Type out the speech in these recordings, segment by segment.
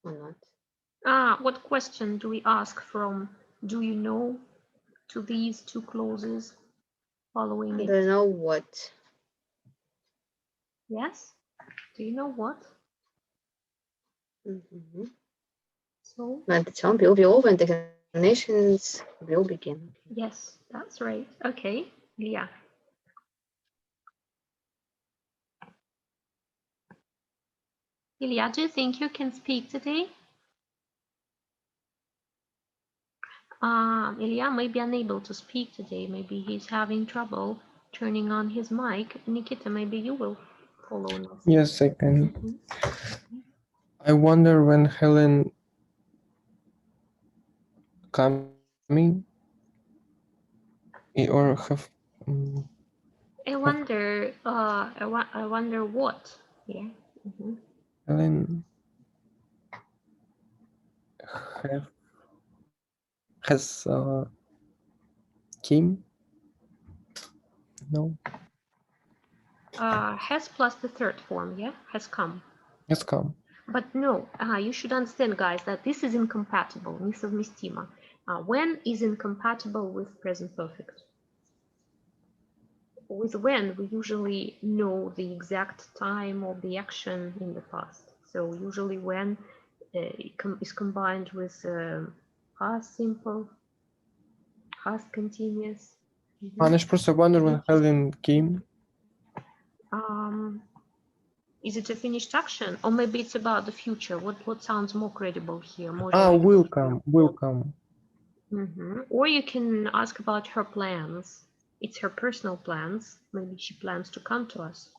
or not? What question do we ask from do you know to these two clauses following I it? don't know what. Yes? Do you know what? So? Will be over and examinations will begin. Yes, that's right. Okay, yeah. Ilya, do you think you can speak today? Ilya may be unable to speak today. Maybe he's having trouble turning on his mic. Nikita, maybe you will follow us. Yes, I can. I wonder when Helen coming or have. I wonder. I wonder what. Yeah. Helen has came. No. Has plus the third form. Yeah, has come. Has come. But no, you should understand, guys, that this is incompatible, несовместимо. When is incompatible with present perfect? With when, we usually know the exact time of the action in the past. So usually when is combined with past simple, past continuous. I просто wonder when Helen came. Is it a finished action, or maybe it's about the future? What sounds more credible here? Will come. Will come. Or you can ask about her plans. It's her personal plans. Maybe she plans to come to us.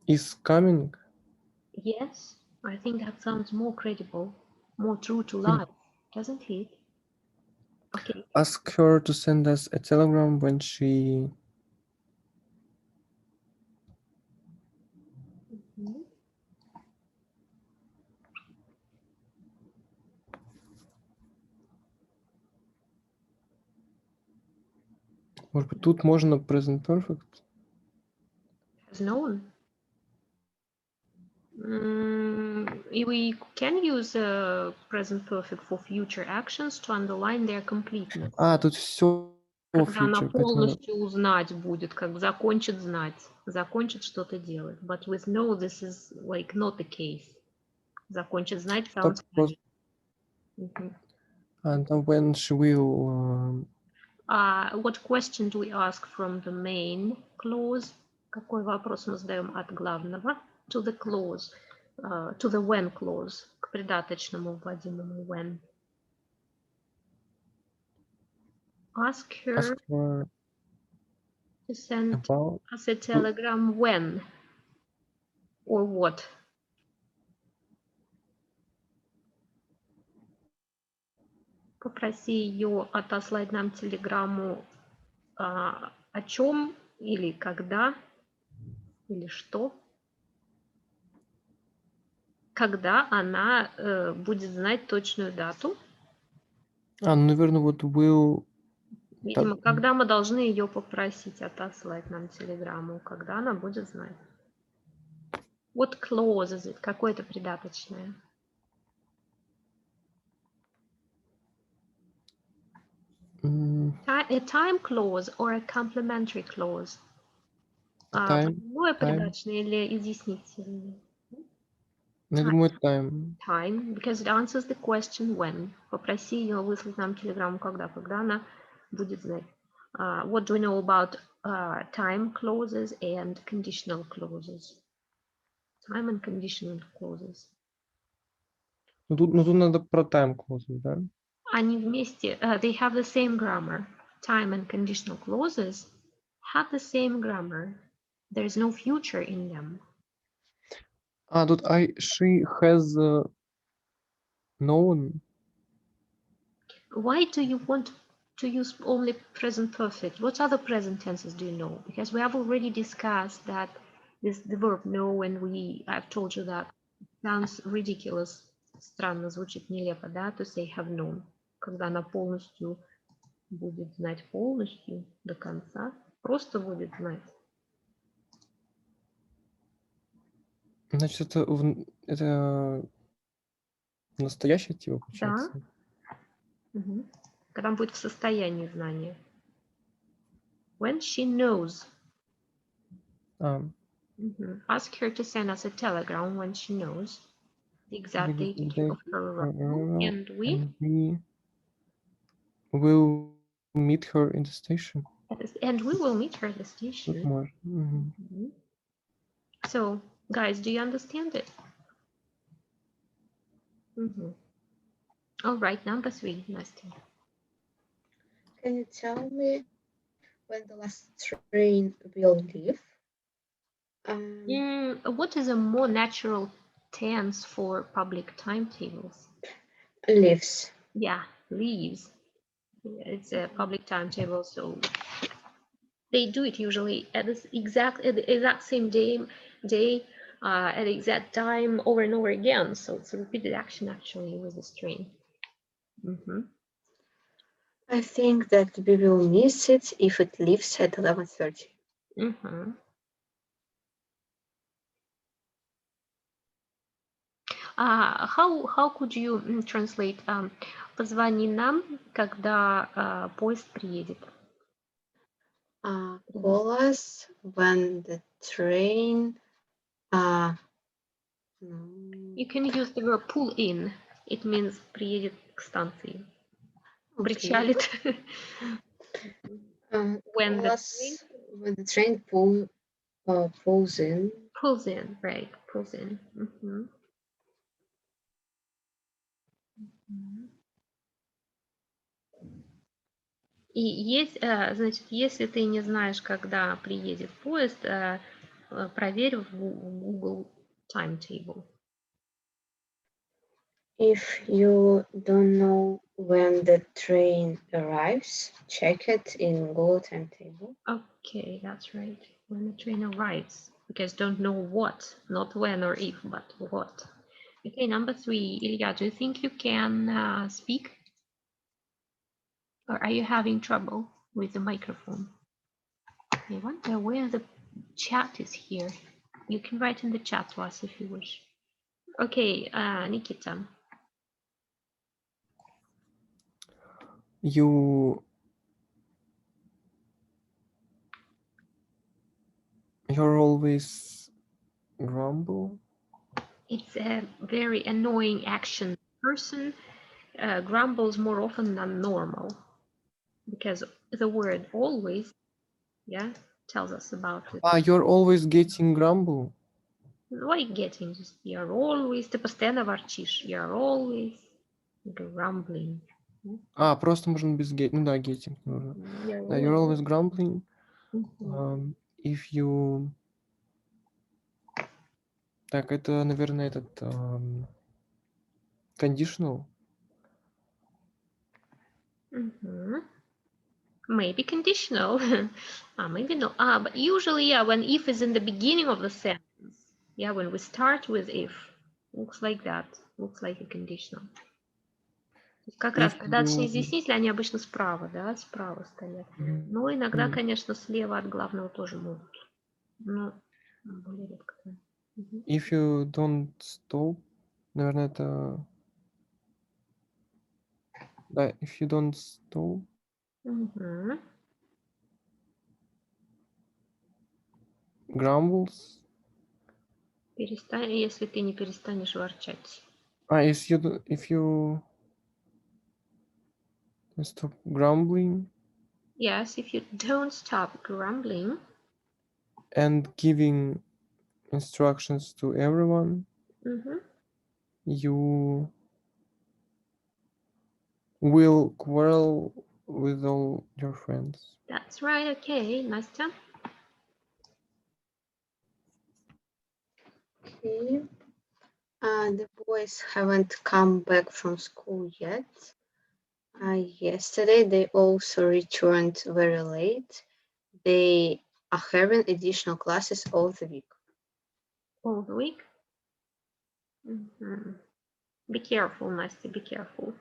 Is coming. Yes, I think that sounds more credible, more true to life, doesn't it? Okay. Ask her to send us a telegram when she. Может быть, тут можно present perfect? Has known. We can use present perfect for future actions to underline their completeness. Тут все Когда она future, полностью узнать будет, как закончит знать, закончит что-то делать. But with no, this is like not the case. Закончит знать sounds fine. And when she will. What question do we ask from the main clause? Какой вопрос мы задаем от главного? To the clause, to the when clause, к придаточному вводимому when. Ask her to send us a telegram when or what? Попроси ее отослать нам телеграмму о чем или когда или что, когда она будет знать точную дату. Наверное, вот will. Видимо, когда мы должны ее попросить отослать нам телеграмму, когда она будет знать. What clause is it? Какое-то придаточное. A time clause or a complementary clause? Придаточное или изъяснительное? Я думаю, time. Time, because it answers the question when. Попроси ее выслать нам телеграмму когда она будет знать. What do we know about time clauses and conditional clauses? Time and conditional clauses. Тут надо про time clauses, да? Они вместе, they have the same grammar. Time and conditional clauses have the same grammar. There is no future in them. Тут she has known. Why do you want to use only present perfect? What other present tenses do you know? Because we have already discussed that the verb know, and I've told you that it sounds ridiculous. Странно звучит, нелепо, да? To say have known. Когда она полностью будет знать полностью до конца, просто будет знать. Значит, это настоящее типа, Да. получается? Мгм. Когда он будет в состоянии знания. When she knows. А, Ask her to send us a telegram when she knows the exact date of her arrival, and we will meet her in the station. will meet her at the Тут station. можно. Мгм. So, guys, do you understand it? All right, number 3, Nastya. Can you tell me when the last train will leave? What is a more natural tense for public timetables? Leaves. Yeah, leaves. It's a public timetable, so they do it usually at the exact same day, at the exact time over and over again. So it's a repeated action actually with this train. I think that we will miss it if it leaves at 11:30. How could you translate «позвони нам, когда поезд приедет»? Call us when the train. You can use the verb pull in. It means приедет к станции. Причалит. When the train pulls in. Pulls in, right? Pulls in. И значит, если ты не знаешь, когда приедет поезд, проверь в Google timetable. If you don't know when the train arrives, check it in Google timetable. Okay, that's right. When the train arrives, because don't know what, not when or if, but what. Okay, number 3, Ilya, do you think you can speak? Or are you having trouble with the microphone? I wonder where the chat is here. You can write in the chat to us if you wish. Okay, Nikita. You're always grumble. It's a very annoying action. Person grumbles more often than normal because the word always, tells us about it. You're always getting grumble. Why getting? Just you're always, ты постоянно ворчишь. You're always grumbling. Просто можно без get. Ну да, getting нужно. Да, you're always grumbling. If you... Так, это, наверное, этот... conditional. Maybe conditional. Maybe no. But usually, when if is in the beginning of the sentence. When we start with if. Looks like that. Looks like a conditional. Как раз, когда все изъяснители, они обычно справа, да, справа стоят. Но иногда, конечно, слева от главного тоже могут. Но более редко. If you don't stop, наверное, это... Да, if you don't stop. Grumbles. Перестань, если ты не перестанешь ворчать. If you stop grumbling. Yes, if you don't stop grumbling. And giving instructions to everyone. You will quarrel with all your friends. That's right. Okay, Nastya. Okay. The boys haven't come back from school yet. Yesterday they also returned very late. They are having additional classes all the week. All the week? Be careful, Nastya, be careful.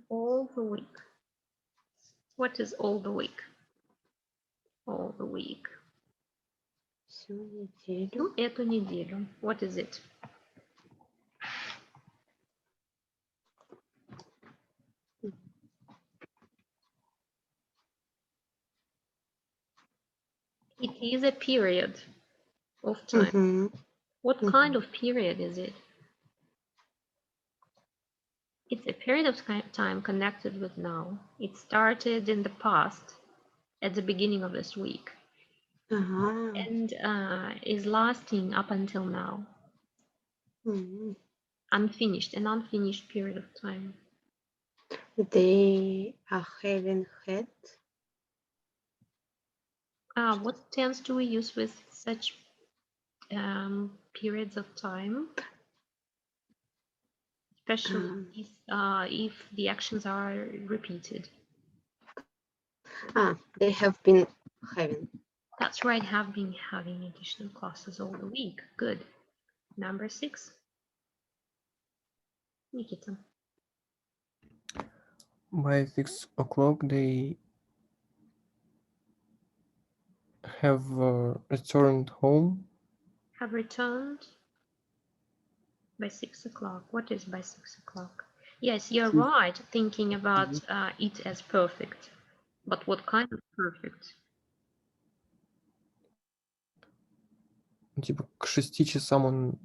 All the week. What is all the week? All the week. Всю неделю. Ну, эту неделю. What is it? It is a period of time. Мгм. What kind of period is it? It's a period of time connected with now. It started in the past, at the beginning of this week, Ага. and is lasting up until now. Мгм. Unfinished, an unfinished period of time. They are having had. What tense do we use with such periods of time? Especially if the actions are repeated. They have been having. That's right, have been having additional classes all the week. Good. Number 6. Nikita. By 6 o'clock, they have returned home. Have returned by 6 o'clock. What is by 6 o'clock? Yes, you're right, thinking about it as perfect. But what kind of perfect? Типа к 6 часам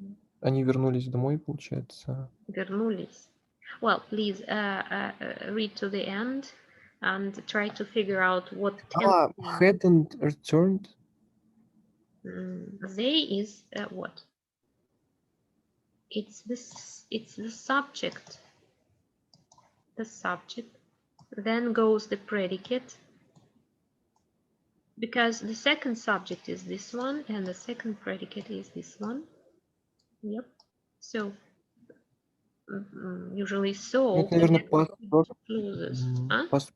они вернулись домой, получается. Вернулись. Well, please read to the end and try to figure out what tense. Hadn't returned. They is what? It's this. It's the subject. The subject. Then goes the predicate. Because the second subject is this one and the second predicate is this one. Yep. So usually so. Это, наверное, past Clauses.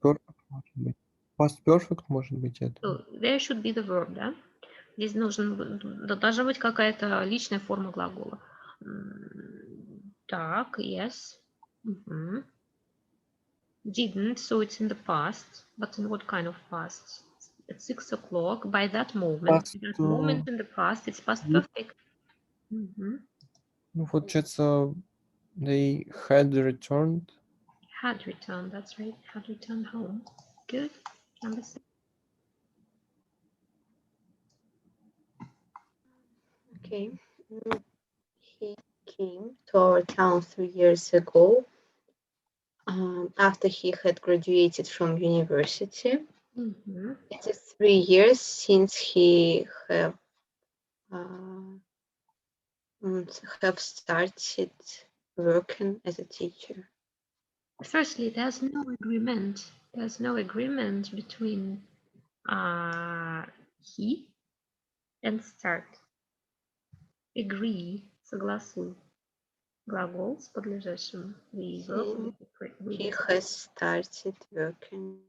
perfect может быть. Past perfect может быть это. So there should be the verb, да? Здесь должна быть какая-то личная форма глагола. Так, yes. Didn't, so it's in the past. But in what kind of past? At 6 o'clock, by that moment. That moment in the past, it's past perfect. Ну, получается, they had returned. Had returned, that's right. Had returned home. Good. Number 6. Okay. He came to our town 3 years ago after he had graduated from university. It is 3 years since he have started working as a teacher. Firstly, there's no agreement. There's no agreement between he and start. Agree, согласуй. Глагол с подлежащим. He has started working.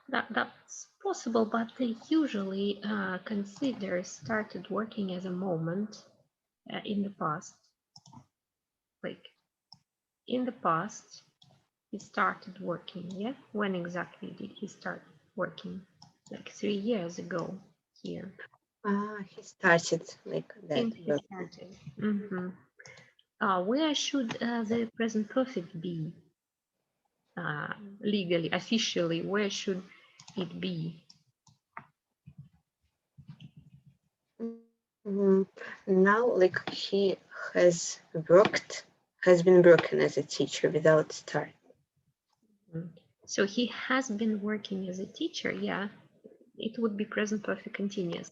That's possible, but they usually consider started working as a moment in the past. Like, in the past, he started working, yeah? When exactly did he start working? Like 3 years ago here. He started like that. He started. Where should the present perfect be? Legally, officially, where should it be? Now, like he has been working as a teacher without start. So he has been working as a teacher, yeah. It would be present perfect continuous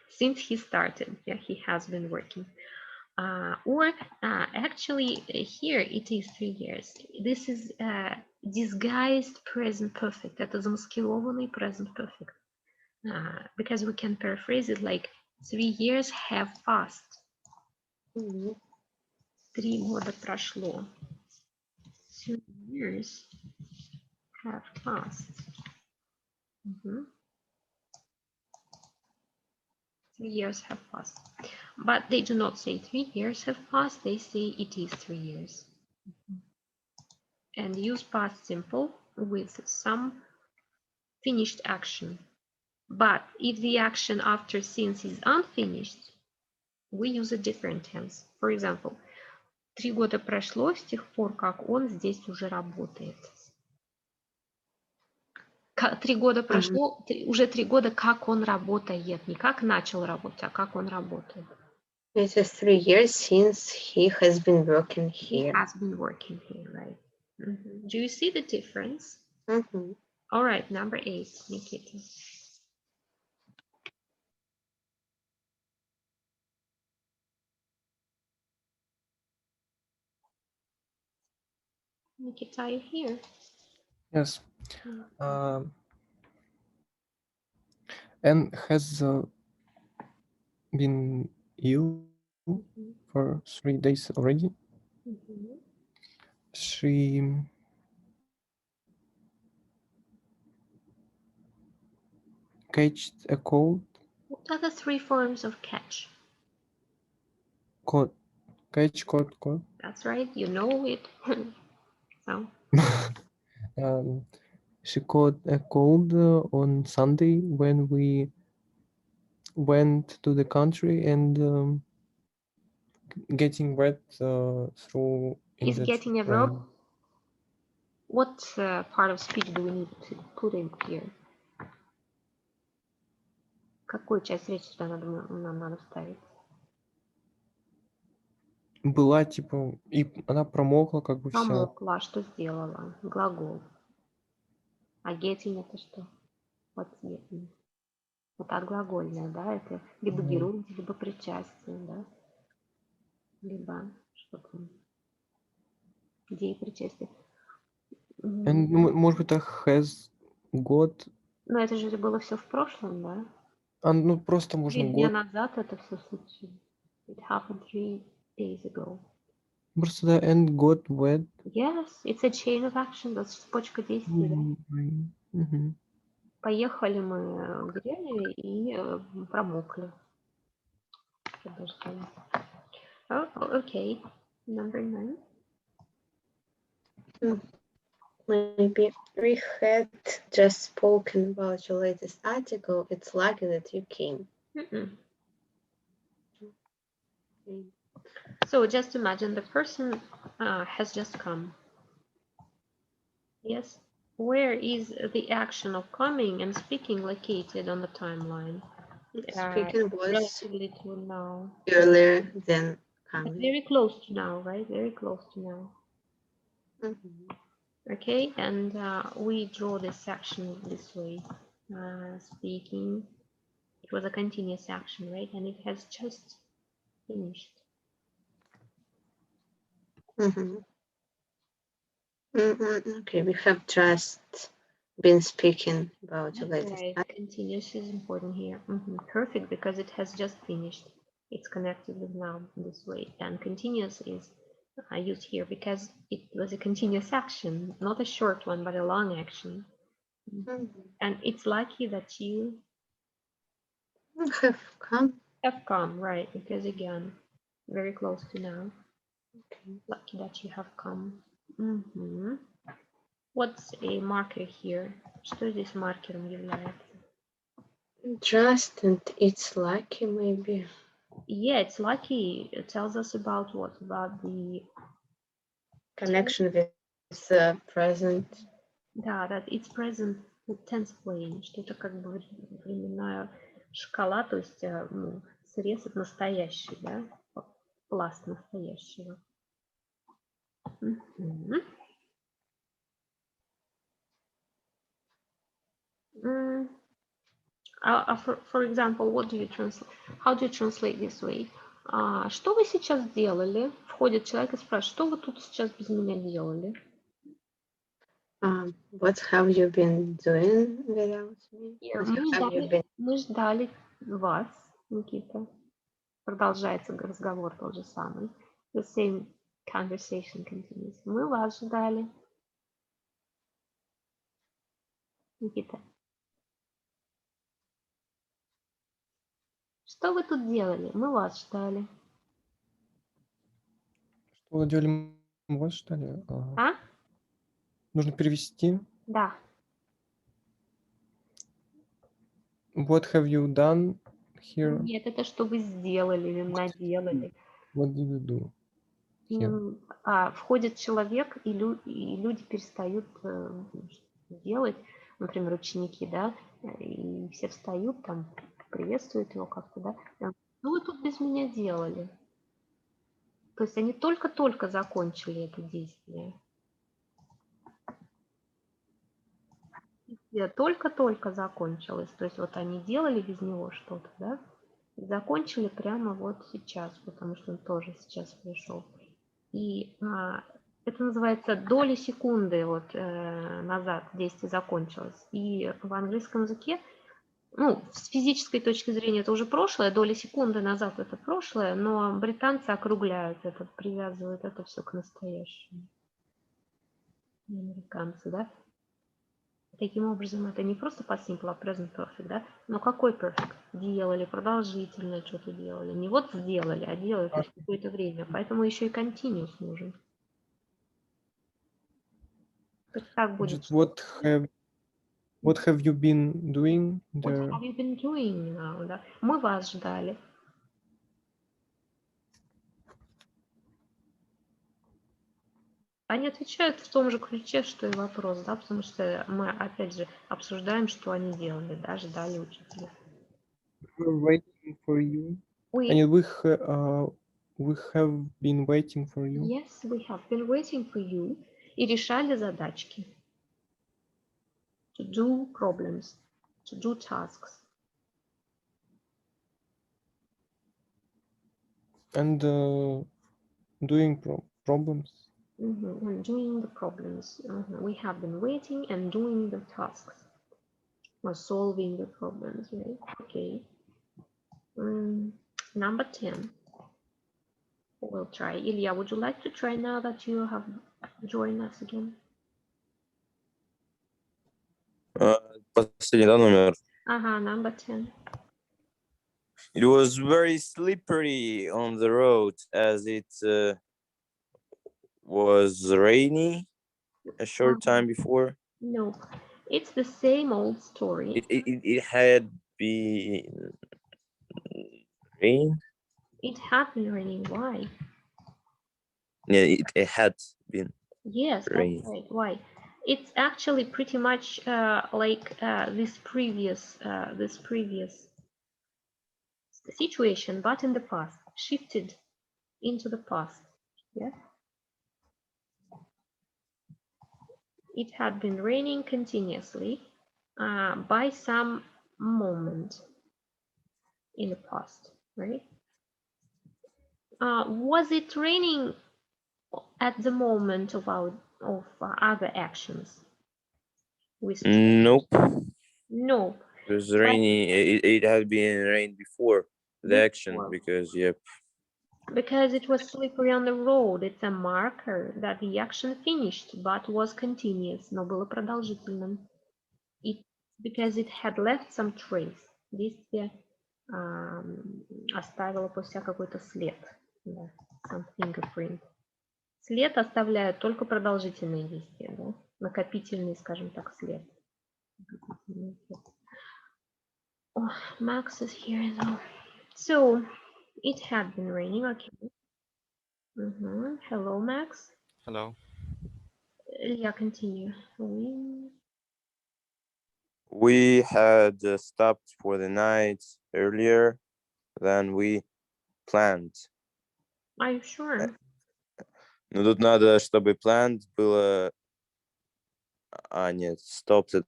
since he started, yeah, he has been working. Or actually here it is 3 years. This is disguised present perfect. Это замаскированный present perfect. Because we can paraphrase it like 3 years have passed. 3 года прошло. 3 years have passed. 3 years have passed. But they do not say 3 years have passed, they say it is 3 years. And use past simple with some finished action. But if the action after since is unfinished, we use a different tense. For example, 3 года прошло с тех пор, как он здесь уже работает. 3 года прошло, уже 3 года, как он работает. Не как начал работать, а как он работает. It is 3 years since he has been working here. He has been working here, right? Do you see the difference? All right, number 8, Nikita. Nikita, are you here? Yes. Anne has been ill for 3 days already. She catched a cold. What are the 3 forms of catch? Caught. Catch, caught, caught. That's right, you know it. So. She caught a cold on Sunday when we went to the country and getting wet through. Is getting a verb? What part of speech do we need to put in here? Какую часть речи нам надо вставить? Была типа, и она промокла как бы вся. Промокла, что сделала? Глагол. А getting это что? What's getting? Вот отглагольное, да? Это либо герунт, либо причастие, да? Либо что там? Где и причастие? Может быть, это has got. Но это же было все в прошлом, да? Ну, просто можно 3 дня год. назад это все случилось. It happened 3 days ago. Просто да, and got wet. Yes, it's a chain of action, это цепочка действий, да? Поехали мы в деревню и промокли. Oh, okay. Number 9. Maybe we had just spoken about your latest article. It's lucky that you came. So just imagine the person has just come. Yes. Where is the action of coming and speaking located on the timeline? Speaking was relatively to now. Earlier than coming. Very close to now, right? Very close to now. Okay, and we draw this action this way. Speaking, it was a continuous action, right? And it has just finished. Okay, we have just been speaking about the latest. Right. Continuous is important here. Perfect, because it has just finished. It's connected with now this way. And continuous is used here because it was a continuous action, not a short one, but a long action. And it's lucky that you have come. Have come, right? Because again, very close to now. Okay. Lucky that you have come. What's a marker here? Что здесь маркером является? Just and it's lucky, maybe. Yeah, it's lucky. It tells us about what? About the connection with the present. Да, that it's present with tense playing, что это как бы временная шкала, то есть срез от настоящий, да? Пласт настоящего. For example, what do you translate? How do you translate this way? Что вы сейчас делали? Входит человек и спрашивает, что вы тут сейчас без меня делали? What have you been doing without me? Мы ждали вас, Никита. Продолжается разговор тот же самый. The same conversation continues. Мы вас ждали. Никита. Что вы тут делали? Мы вас ждали. Что вы делали? Мы вас ждали? А? Нужно перевести? Да. What have you done here? Нет, это что вы сделали или наделали. What did you do here? Входит человек, и люди перестают делать, например, ученики, да, и все встают там, приветствуют его как-то, да. Ну, вы тут без меня делали. То есть они только-только закончили это действие. Только-только закончилось. То есть вот они делали без него что-то, да, и закончили прямо вот сейчас, потому что он тоже сейчас пришел. И это называется доли секунды вот назад действие закончилось. И в английском языке, ну, с физической точки зрения это уже прошлое, доли секунды назад это прошлое, но британцы округляют это, привязывают это все к настоящему. Американцы, да? Таким образом, это не просто past simple, а present perfect, да? Но какой perfect? Делали, продолжительно что-то делали. Не вот сделали, а делали какое-то время. Поэтому еще и continuous нужен. Так будет. What have you been doing there? What have you been doing now? Да? Мы вас ждали. Они отвечают в том же ключе, что и вопрос, да, потому что мы, опять же, обсуждаем, что они делали, да, ждали учителя. We're waiting for you. We have been waiting for you. Yes, we have been waiting for you. И решали задачки. To do problems. To do tasks. And doing problems. And doing the problems. We have been waiting and doing the tasks. Or solving the problems, right? Okay. Number 10. We'll try. Ilya, would you like to try now that you have joined us again? Последний, да, номер? Number 10. It was very slippery on the road as it was rainy a short time before. No, it's the same old story. It had been rain. It had been raining. Why? Yeah, it had been. Yes, rain. that's right. Why? It's actually pretty much like this previous situation, but in the past, shifted into the past. Yeah. It had been raining continuously by some moment in the past, right? Was it raining at the moment of other actions? Nope. No. It was rainy. It had been rain before the action because, yep. Because it was slippery on the road, it's a marker that the action finished, but was continuous, но было продолжительным. Because it had left some trace. Действие оставило после себя какой-то след. Да, some fingerprint. След оставляют только продолжительные действия, да? Накопительный, скажем так, след. Oh, Max is here though. So, it had been raining, okay. Hello, Max. Hello. Yeah, continue. We had stopped for the night earlier than we planned. Are you sure? Ну, тут надо, чтобы planned было... нет, stopped это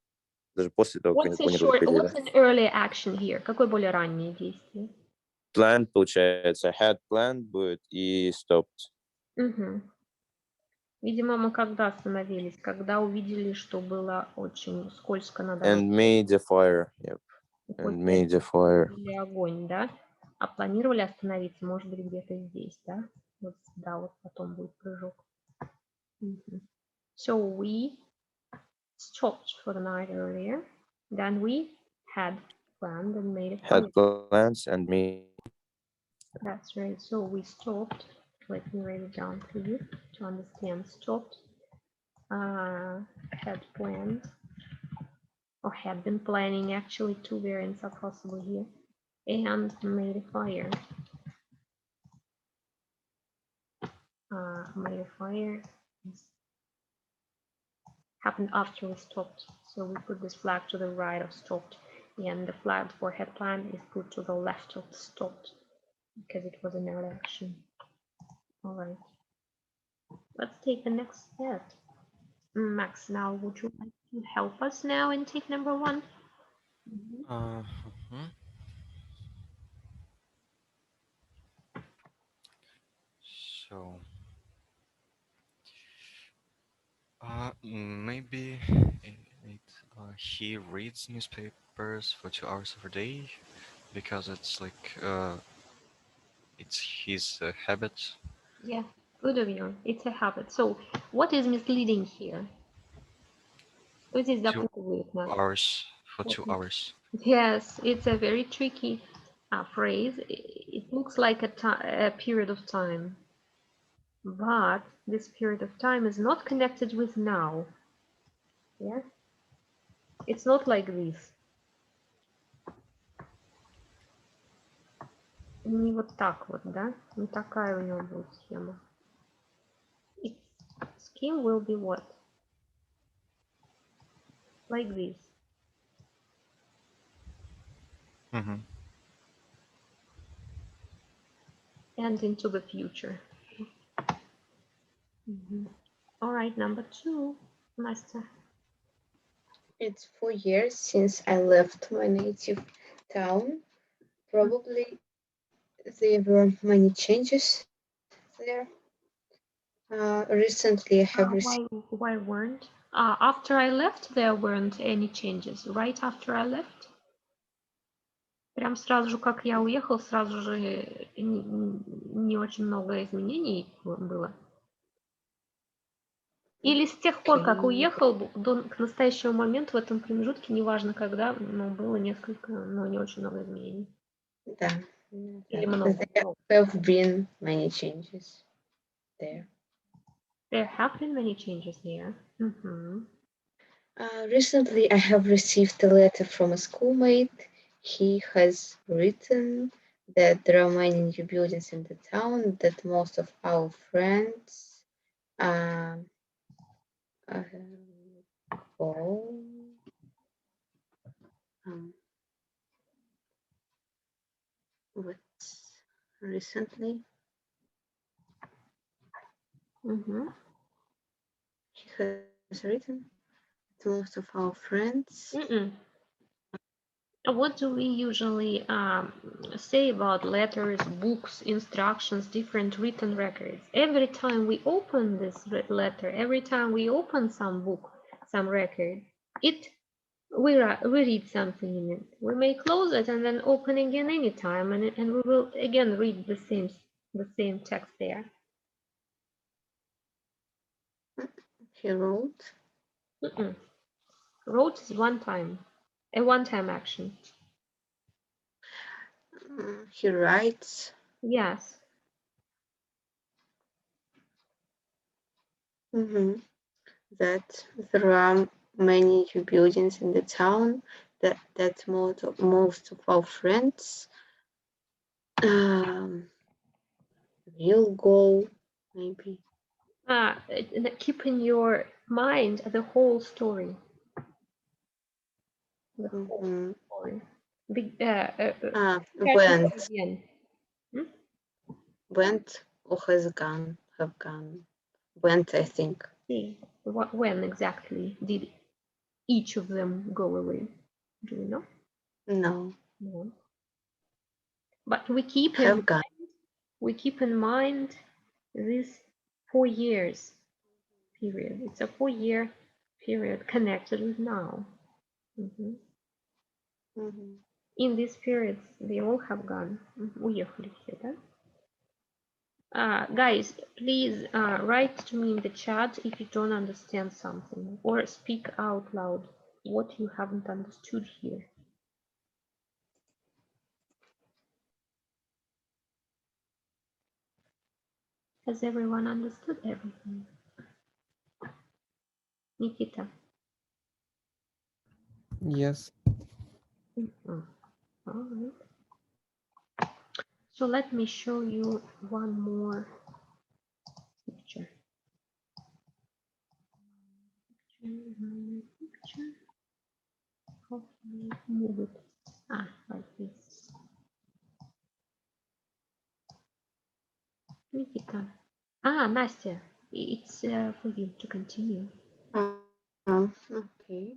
даже после того, как они планировали. What's an early action here? Какое более раннее действие? Planned, получается. Had planned будет и stopped. Видимо, мы когда остановились? Когда увидели, что было очень скользко на дороге. And made a fire. Yep. And made a fire. Или огонь, да? А планировали остановиться, может быть, где-то здесь, да? Вот, да, вот потом будет прыжок. So we stopped for the night earlier. Then we had planned and made a fire. Had plans and made. That's right. So we stopped. Let me write it down for you to understand. Stopped. Had planned or had been planning. Actually, two variants are possible here. And made a fire. Made a fire happened after we stopped. So we put this flag to the right of stopped, and the flag for had planned is put to the left of stopped because it was another action. All right. Let's take the next step. Max, now would you like to help us now and take number 1? So maybe he reads newspapers for 2 hours of a day because it's like it's his habit. Yeah, good of you. It's a habit. So what is misleading here? What is the 2 hours for 2 hours. Yes, it's a very tricky phrase. It looks like a period of time, but this period of time is not connected with now. Yeah, it's not like this. Не вот так вот, да? Не такая у него будет схема. Scheme will be what? Like this. And into the future. All right, number 2, Master. It's 4 years since I left my native town. Probably there were many changes there. Recently, I have received. Why weren't? After I left, there weren't any changes. Right after I left? Прям сразу же, как я уехал, сразу же не очень много изменений было. Или с тех пор, как уехал, к настоящему моменту в этом промежутке, неважно когда, но было несколько, но не очень много изменений. Да. Или много. There have been many changes there. There have been many changes there. Recently, I have received a letter from a schoolmate. He has written that there are many new buildings in the town, that most of our friends recently. He has written to most of our friends. What do we usually say about letters, books, instructions, different written records? Every time we open this letter, every time we open some book, some record, we read something in it. We may close it and then open again anytime, and we will again read the same text there. He wrote. Wrote is a one-time action. He writes. Yes. That there are many new buildings in the town, that most of our friends will go, maybe. Keep in your mind the whole story. The whole story. Went or has gone, have gone. Went, I think. When exactly did each of them go away? Do you know? No. No. But we keep in mind this 4 years period. It's a 4-year period connected with now. In this period, they all have gone. Уехали все, да? Guys, please write to me in the chat if you don't understand something, or speak out loud what you haven't understood here. Has everyone understood everything? Nikita. Yes. All right. So let me show you one more picture. Hopefully move it. Like this. Nikita. Настя, it's for you to continue. Okay.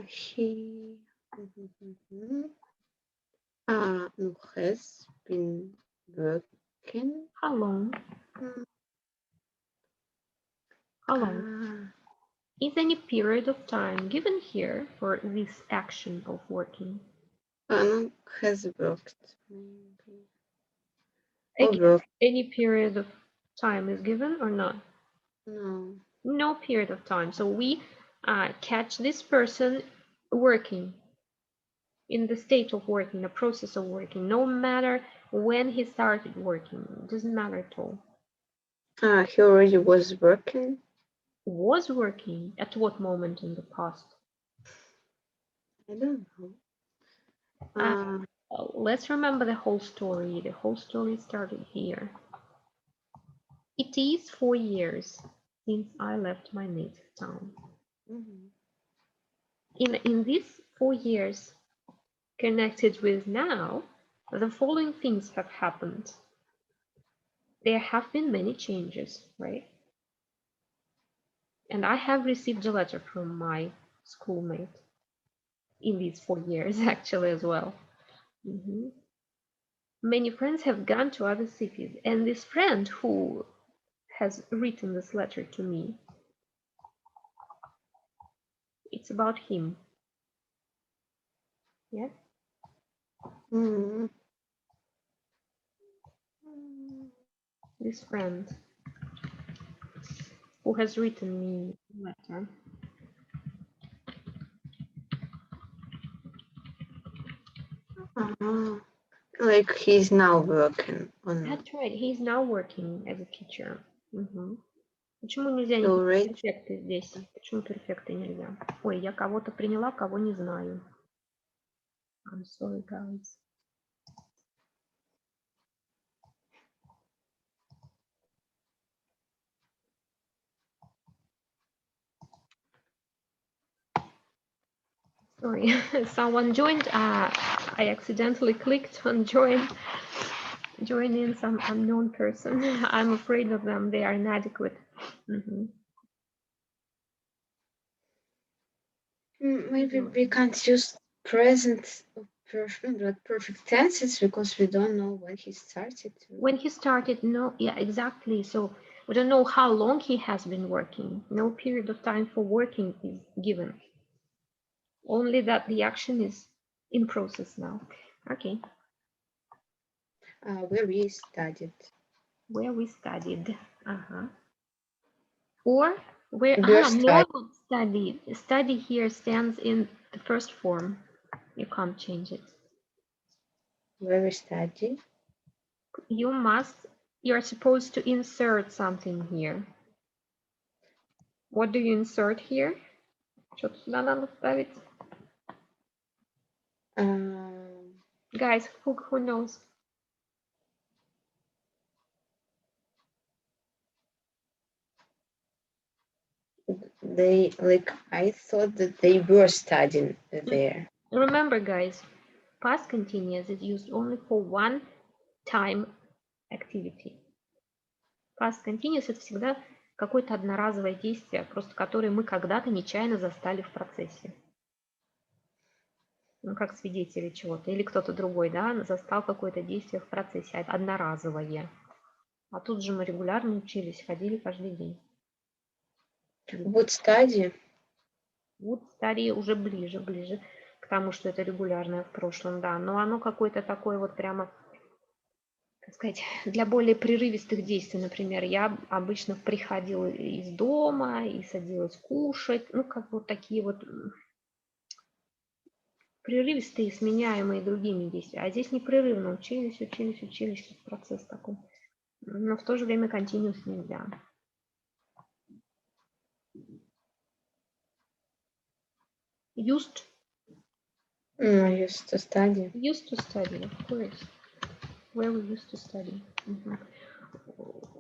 He has been working. How long? How long? Is any period of time given here for this action of working? Has worked. Maybe. Any period of time is given or not? No. No period of time. So we catch this person working, in the state of working, the process of working, no matter when he started working. It doesn't matter at all. He already was working. Was working at what moment in the past? I don't know. Let's remember the whole story. The whole story started here. It is 4 years since I left my native town. In these 4 years, connected with now, the following things have happened. There have been many changes, right? And I have received a letter from my schoolmate in these 4 years, actually, as well. Many friends have gone to other cities, and this friend who has written this letter to me, it's about him. Yeah? This friend who has written me a letter. Like he's now working on. That's right, he's now working as a teacher. Почему нельзя не перфекты здесь? Почему перфекты нельзя? Ой, я кого-то приняла, кого не знаю. I'm sorry, guys. Sorry, someone joined. I accidentally clicked on join in some unknown person. I'm afraid of them. They are inadequate. Maybe we can't use present perfect tenses because we don't know when he started. When he started, no, yeah, exactly. So we don't know how long he has been working. No period of time for working is given. Only that the action is in process now. Okay. Where we studied. Where we studied. Or where no study. Study here stands in the first form. You can't change it. Where we study. You're supposed to insert something here. What do you insert here? Что-то сюда надо вставить. Guys, who knows? I thought that they were studying there. Remember, guys, past continuous is used only for one time activity. Past continuous это всегда какое-то одноразовое действие, просто которое мы когда-то нечаянно застали в процессе. Ну, как свидетели чего-то. Или кто-то другой, да, застал какое-то действие в процессе, одноразовое. А тут же мы регулярно учились, ходили каждый день. Would study. Would study уже ближе к тому, что это регулярное в прошлом, да. Но оно какое-то такое вот прямо, как сказать, для более прерывистых действий. Например, я обычно приходила из дома и садилась кушать. Ну, как вот такие вот прерывистые, сменяемые другими действиями. А здесь непрерывно учились, процесс такой. Но в то же время continuous нельзя. Used. Used to study. Used to study, of course. Where we used to study.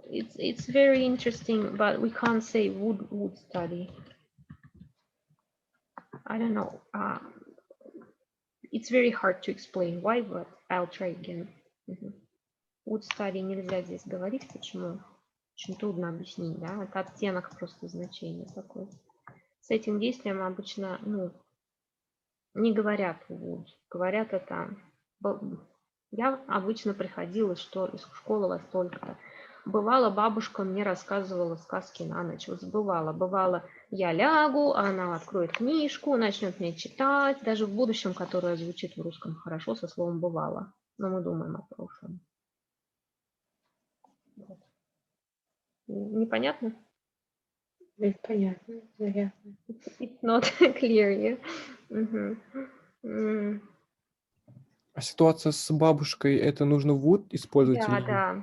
It's very interesting, but we can't say would study. I don't know. It's very hard to explain why, but I'll try again. Would study нельзя здесь говорить. Почему? Очень трудно объяснить, да? Это оттенок просто значения такой. С этим действием обычно, не говорят would. Говорят это... Я обычно приходила, что из школы во столько-то. Бывало, бабушка мне рассказывала сказки на ночь. Вот бывало, я лягу, она откроет книжку, начнет мне читать, даже в будущем, которое звучит в русском хорошо, со словом «бывало». Но мы думаем о прошлом. Вот. Непонятно? Понятно, наверное. It's not clear, yeah. А ситуация с бабушкой, это нужно would использовать? Да.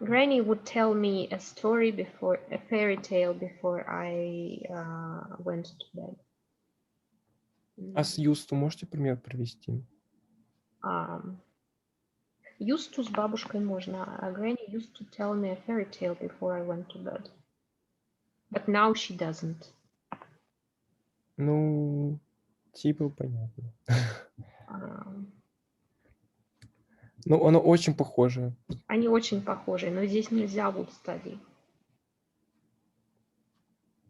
Granny would tell me a story before, a fairy tale before I went to bed. А с used to можете пример привести? Used to с бабушкой можно. Granny used to tell me a fairy tale before I went to bed. But now she doesn't. Ну, типа понятно. Ну, оно очень похоже. Они очень похожи, но здесь нельзя would study.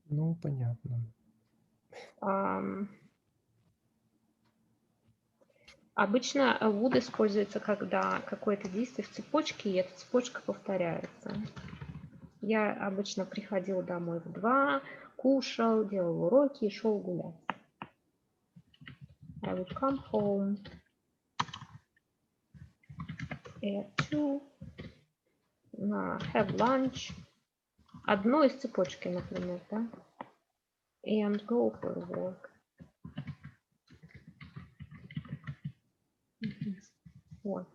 Ну, понятно. Обычно would используется, когда какое-то действие в цепочке, и эта цепочка повторяется. Я обычно приходил домой в 2, кушал, делал уроки и шел гулять. I would come home at 2, have lunch. Одно из цепочки, например, да? And go for a walk. Вот.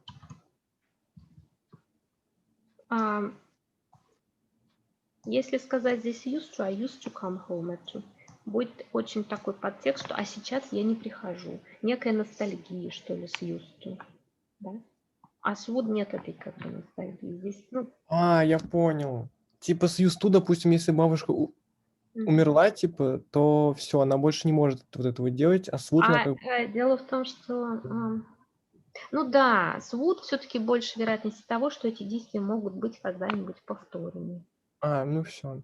Если сказать здесь used to, I used to come home at 2, будет очень такой подтекст, что а сейчас я не прихожу. Некая ностальгия, что ли, с used to. Да? А с would нет этой как бы ностальгии. Здесь, Я понял. Типа с used to, допустим, если бабушка умерла, типа, то все, она больше не может вот этого делать, а с would она как... Дело в том, что... с would все-таки больше вероятности того, что эти действия могут быть когда-нибудь повторены. Ну все.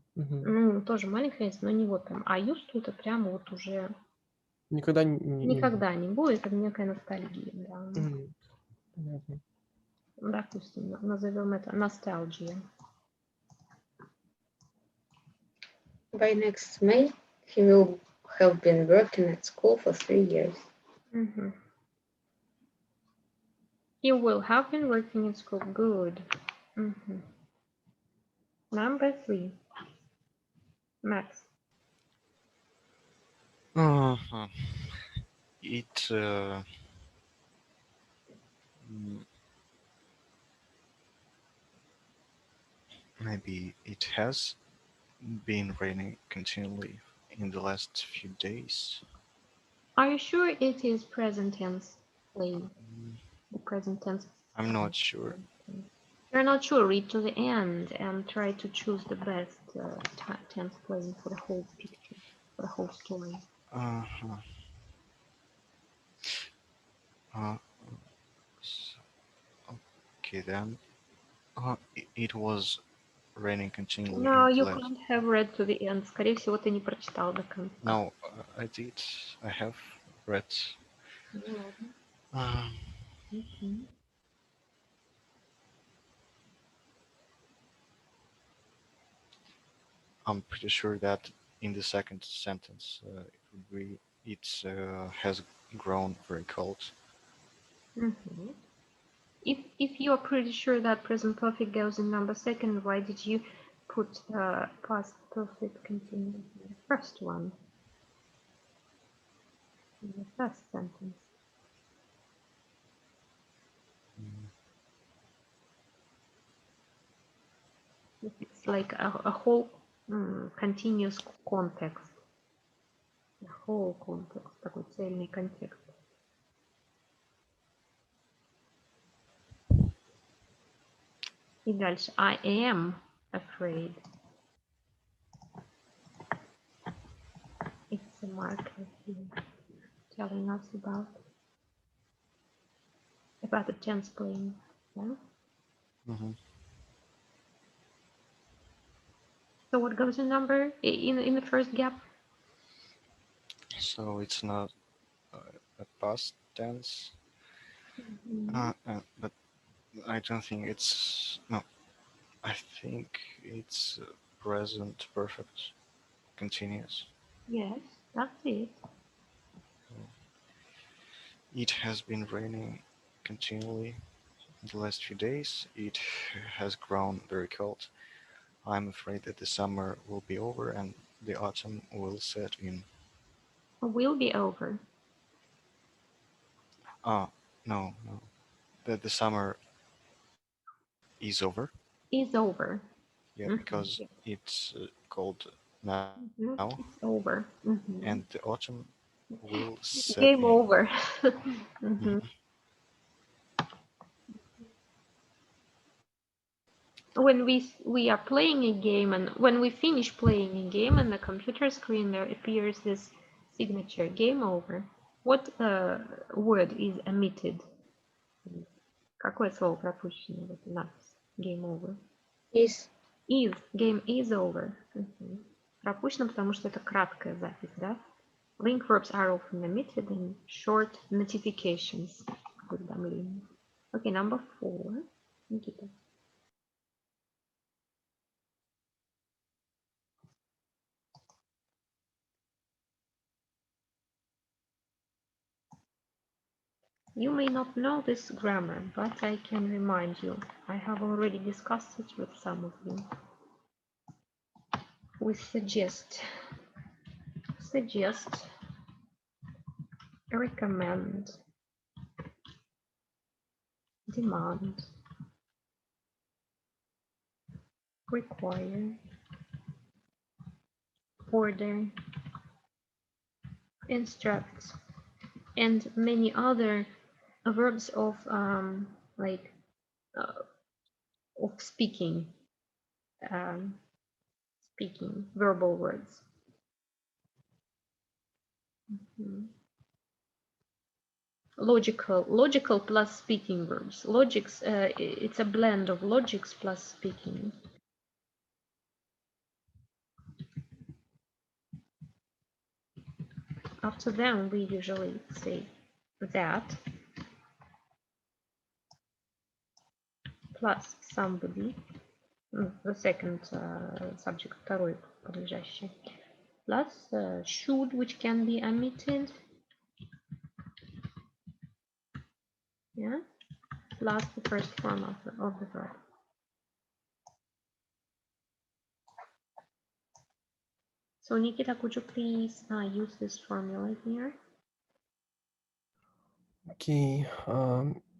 Тоже маленькая, но не вот там. А used to это прямо вот уже... Никогда не будет, это некая ностальгия. Да. Понятно. Допустим, назовем это ностальгия. By next May, he will have been working at school for 3 years. He will have been working at school. Good. Number 3. Max. It maybe it has been raining continually in the last few days. Are you sure it is present tense playing? The present tense. I'm not sure. You're not sure. Read to the end and try to choose the best tense playing for the whole picture, for the whole story. Okay then. It was raining continually. No, you can't have read to the end. Скорее всего, ты не прочитал до конца. No, I did. I have read. I'm pretty sure that in the second sentence, it has grown very cold. If you are pretty sure that present perfect goes in number second, why did you put past perfect continuous in the first one? In the first sentence. It's like a whole continuous context. The whole context, такой цельный контекст. И дальше. I am afraid. It's a marker here telling us about the tense playing. Yeah? So what goes in number in the first gap? So it's not a past tense, but I don't think it's no. I think it's present perfect continuous. Yes, that's it. It has been raining continually the last few days. It has grown very cold. I'm afraid that the summer will be over and the autumn will set in. Will be over. No. That the summer is over. Is over. Yeah, because it's cold now, It's over. and the autumn will set Game in. over. When we are playing a game, and when we finish playing a game, on the computer screen there appears this signature, game over. What word is omitted? Какое слово пропущено в этой надписи? Game over. Is. Game is over. Пропущено, потому что это краткая запись, да? Link verbs are often omitted in short notifications. Уведомления. Okay, number 4. Никита. You may not know this grammar, but I can remind you. I have already discussed it with some of you. We suggest, recommend, demand, require, order, instruct, and many other verbs of speaking, verbal words. Logical plus speaking verbs. Logics, it's a blend of logics plus speaking. After them, we usually say that plus somebody, the second subject, второй подлежащий, plus should, which can be omitted, yeah, plus the first form of the verb. So Nikita, could you please use this formula here? Okay.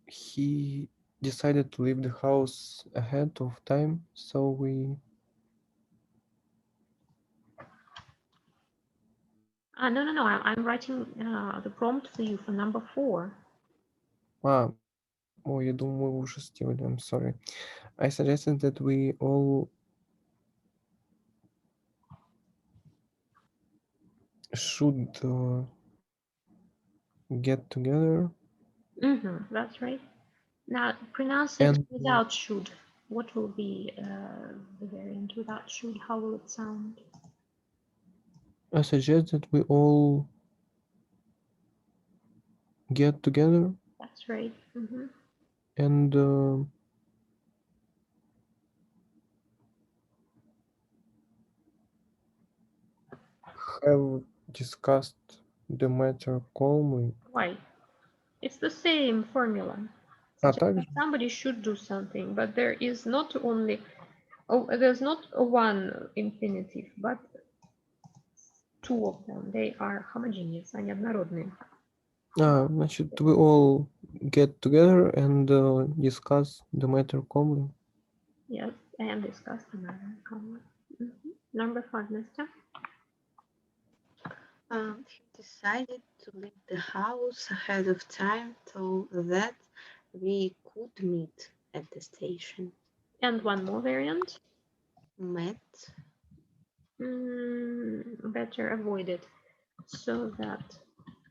He decided to leave the house ahead of time, so we... No. I'm writing the prompt for you for number 4. Я думаю, мы уже сделали. I'm sorry. I suggested that we all should get together. That's right. Now pronounce it without should. What will be the variant without should? How will it sound? I suggest that we all get together. That's right. And have discussed the matter calmly. Why? It's the same formula. Somebody should do something, but there is not only there's not one infinitive, but 2 of them. They are homogeneous, они однородные. Значит, we all get together and discuss the matter calmly. Yes, and discuss the matter calmly. Number 5, Nastya. He decided to leave the house ahead of time so that we could meet at the station. And one more variant. Met. Better avoid it. So that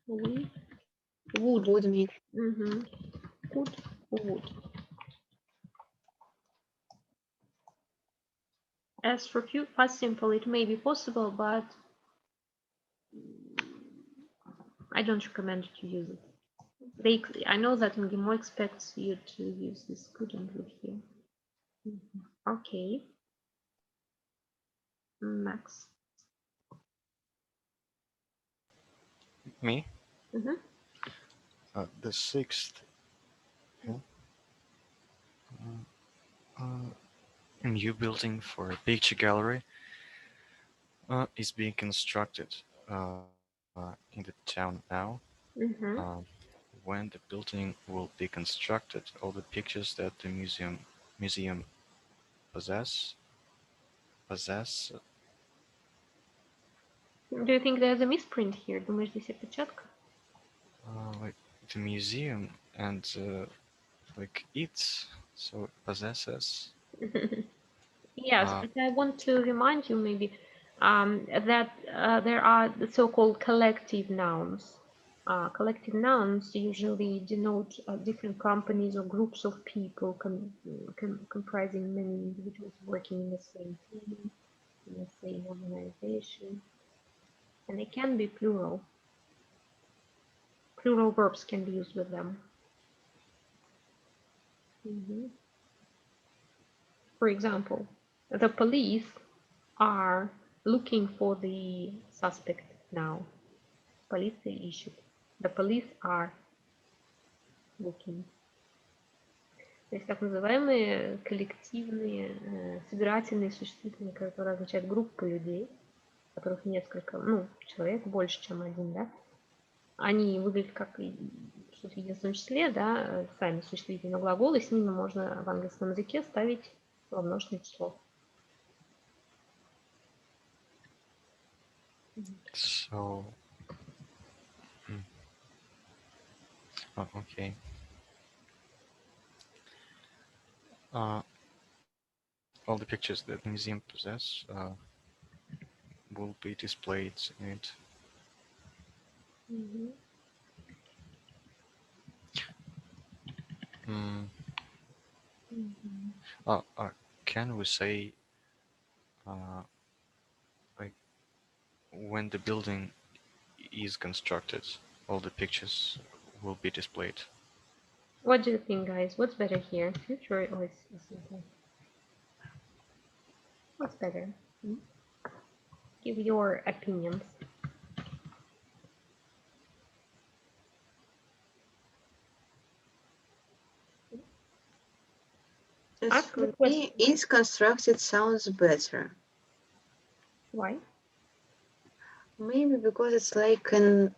we Would meet. Would. As for past simple, it may be possible, but I don't recommend to use it. I know that MGIMO expects you to use this could and would here. Okay. Max. Me? Mm-hmm. The sixth. A new building for a picture gallery is being constructed in the town now. When the building will be constructed, all the pictures that the museum possess. Do you think there's a misprint here? Думаешь, здесь опечатка? Like the museum and like it, so possesses. Yes, but I want to remind you maybe that there are the so-called collective nouns. Collective nouns usually denote different companies or groups of people comprising many individuals working in the same team, in the same organization. And they can be plural. Plural verbs can be used with them. For example, the police are looking for the suspect now. Полиция ищет. The police are looking. То есть так называемые коллективные, собирательные существительные, которые означают группу людей, которых несколько, человек больше, чем один, да, они выглядят как что в единственном числе, да, сами существительные, но глаголы с ними можно в английском языке ставить во множественное число. So, oh, okay. All the pictures that the museum possess will be displayed in it. Can we say like when the building is constructed, all the pictures will be displayed? What do you think, guys? What's better here, future or simple? What's better? Give your opinions. As for me, is constructed sounds better. Why? Maybe because it's like an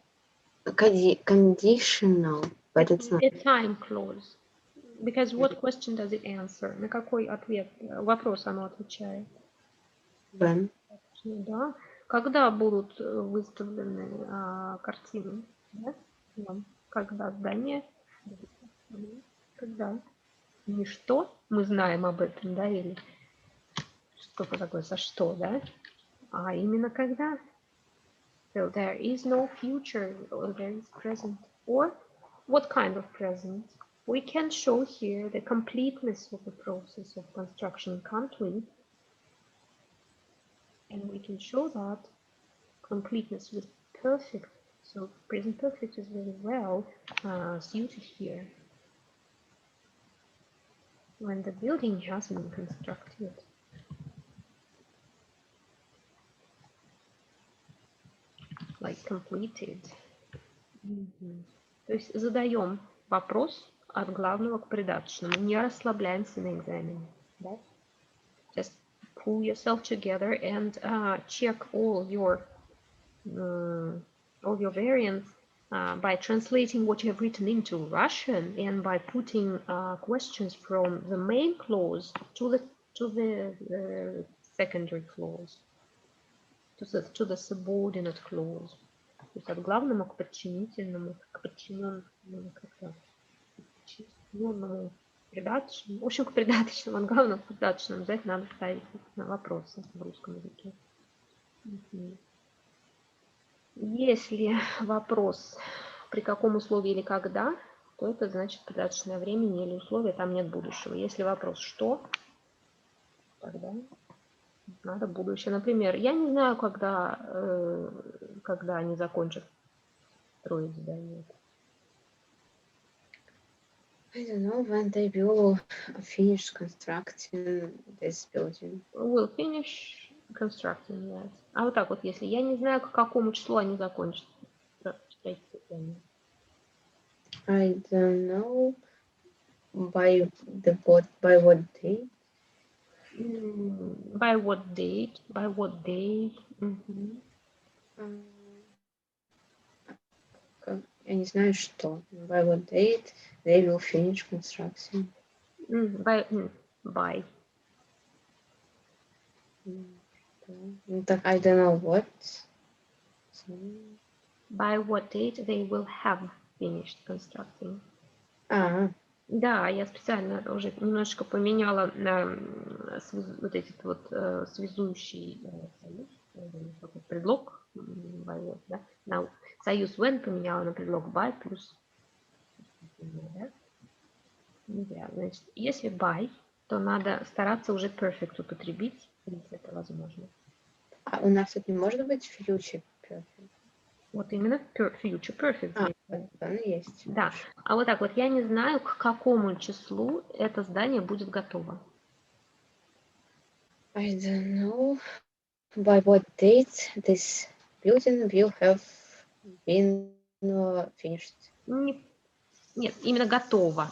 conditional, but it's not. A time clause. Because what question does it answer? На какой ответ, вопрос оно отвечает? When? Да. Когда будут выставлены картины? Да? Когда здание? Когда? Не что? Мы знаем об этом, да? Или что-то такое, за что, да? А именно когда? So there is no future, or there is present. Or what kind of present? We can show here the completeness of the process of construction, can't we? And we can show that completeness with perfect. So present perfect is very well suited here. When the building has been constructed. Like completed. То есть задаем вопрос от главного к придаточному. Не расслабляемся на экзамене. Да? Just pull yourself together and check all your variants by translating what you have written into Russian and by putting questions from the main clause to the secondary clause, to the subordinate clause. То есть от главному к подчинительному, к подчиненному, подчиненному, придаточному. В общем, к придаточному, от главного к придаточному обязательно надо ставить вопросы в русском языке. Если вопрос при каком условии или когда, то это значит придаточное времени или условие, там нет будущего. Если вопрос что, тогда надо будущее. Например, я не знаю, когда они закончат строить здание. I don't know when they will finish constructing this building. Will finish constructing, yes. А вот так вот, если я не знаю, к какому числу они закончат строительство здания. I don't know by what date. By what date? By what day? Я не знаю, что. By what date they will finish construction. By. Так, I don't know what. By what date they will have finished constructing. Да, я специально уже немножечко поменяла вот этот вот связующий союз, предлог, да? На союз when поменяла на предлог by плюс. Да? Значит, если by, то надо стараться уже perfect употребить, если это возможно. А у нас тут не может быть future perfect? Вот именно future perfect. Он есть. Да. А вот так вот, я не знаю, к какому числу это здание будет готово. I don't know by what date this building will have been finished. Нет, именно готово.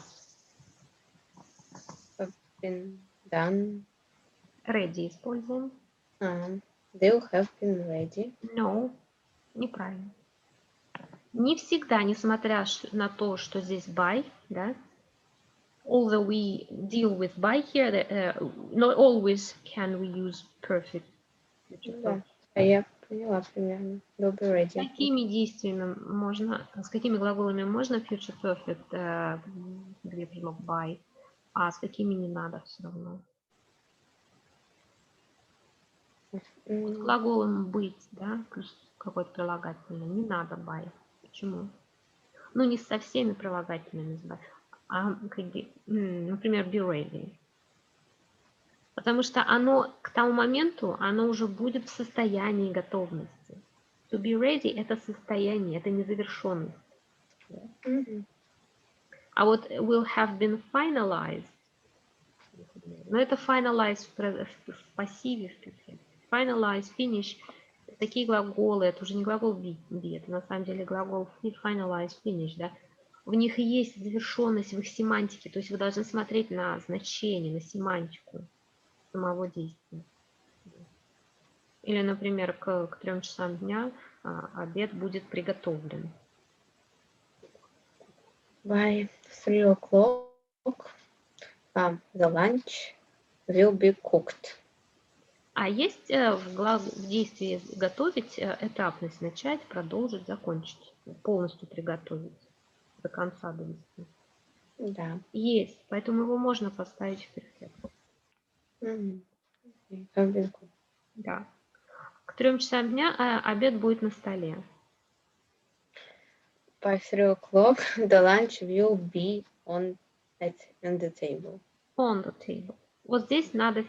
Have been done. Ready используем. They will have been ready. No, неправильно. Не всегда, несмотря на то, что здесь by, да, although we deal with by here, not always can we use perfect. Да, я поняла примерно. Will be ready. С какими действиями можно, с какими глаголами можно future perfect, где предлог by, а с какими не надо все равно. С глаголом быть, да, плюс какой-то прилагательный, не надо by. Почему? Ну, не со всеми прилагательными, а, например, be ready. Потому что оно к тому моменту, оно уже будет в состоянии готовности. To be ready – это состояние, это незавершенность. А вот will have been finalized, но это finalized в пассиве, в перфекте. Finalize, finish – такие глаголы, это уже не глагол be, это на самом деле глагол finalize, finish, да. В них есть завершенность в их семантике, то есть вы должны смотреть на значение, на семантику самого действия. Или, например, к 3 часам дня обед будет приготовлен. By 3 o'clock, the lunch will be cooked. А есть в действии готовить этапность, начать, продолжить, закончить, полностью приготовить, до конца довести. Да. Есть, поэтому его можно поставить в перфект. Да. К 3 часам дня обед будет на столе. By 3 o'clock, the lunch will be on the table. On the table. Вот здесь надо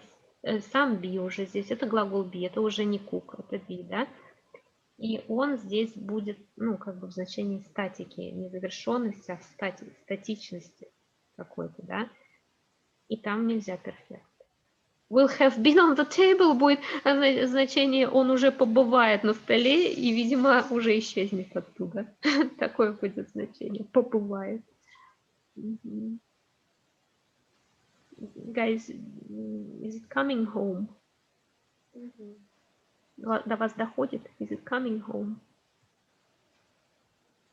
сам be уже здесь, это глагол be, это уже не cook, это be, да? И он здесь будет, ну, как бы в значении статики, не завершенности, а статичности какой-то, да? И там нельзя перфект. Will have been on the table будет значение, он уже побывает на столе и, видимо, уже исчезнет оттуда. Такое будет значение, побывает. Guys, is it coming home? До вас доходит? Is it coming home?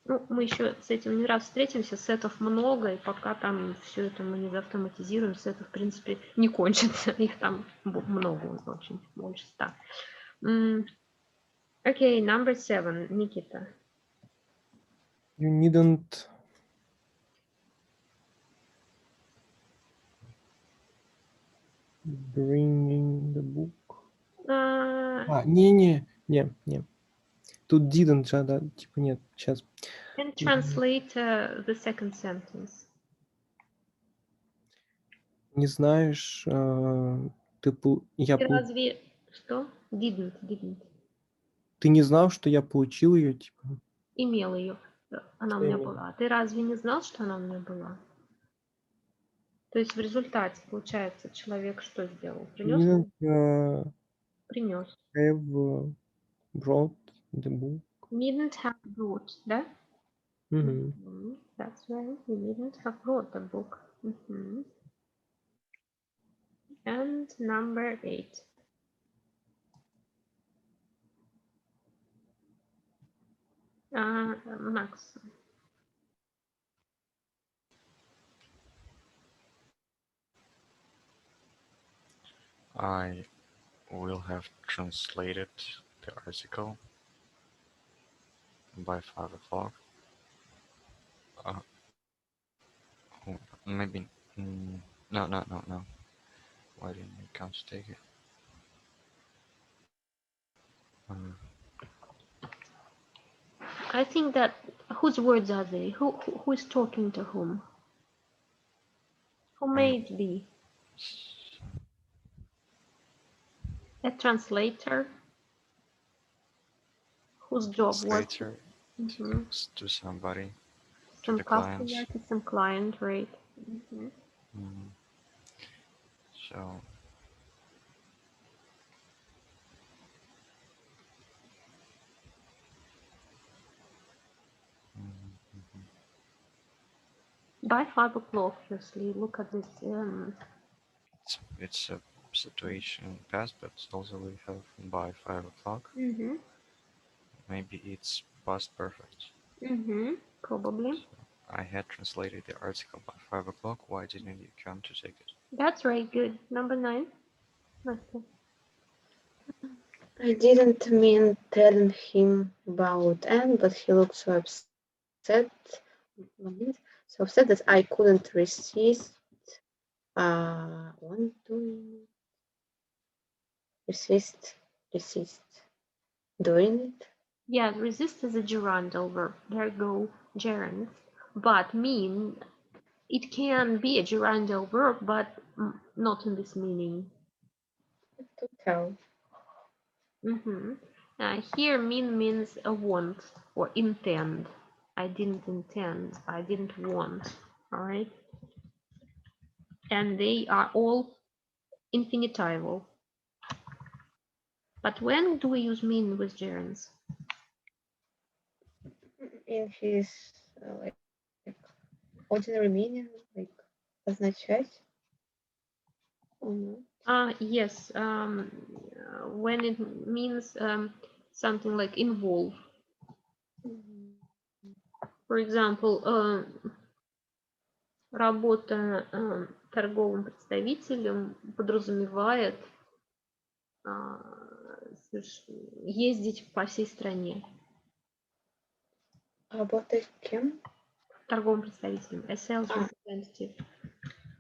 Ну, мы еще с этим не раз встретимся, сетов много, и пока там все это мы не заавтоматизируем, сеты, в принципе, не кончатся. Их там много, очень, больше 100. Окей, number 7, Никита. You needn't bringing the book. Не. Тут didn't же, да, типа нет, сейчас. And translate the second sentence. Не знаешь, я Ты разве что? Didn't. Ты не знал, что я получил ее, типа? Имел ее. Она у Что меня имел? была. Ты разве не знал, что она у меня была? То есть в результате, получается, человек что сделал? Принес? Didn't Принес. have brought the book. Needn't have brought, да? Мгм. That's right. You needn't have brought the book. And number 8. Max. I will have translated the article by 5 o'clock. Maybe. No. Why didn't you come to take it? I think that whose words are they? Who is talking to whom? Who made be? A translator. Whose job Translator was to somebody. some the customer clients. to some client, right? So By 5 o'clock, firstly, look at this. it's a situation past, but also we have by 5 o'clock. Maybe it's past perfect. Probably. I had translated the article by 5 o'clock. Why didn't you come to take it? That's right. Good. Number 9. Okay. I didn't mean telling him about Anne, but he looked so upset. So upset that I couldn't resist. Resist doing it. Yeah, resist is a gerundal verb. There go gerunds. But mean, it can be a gerundal verb, but not in this meaning. To tell. Here mean means a want or intend. I didn't intend. I didn't want. All right. And they are all infinitival. But when do we use mean with gerunds? In his like ordinary meaning, like означать. Yes. When it means something like involve. For example, работа торговым представителем подразумевает ездить по всей стране. Работать кем? Торговым представителем. A sales representative.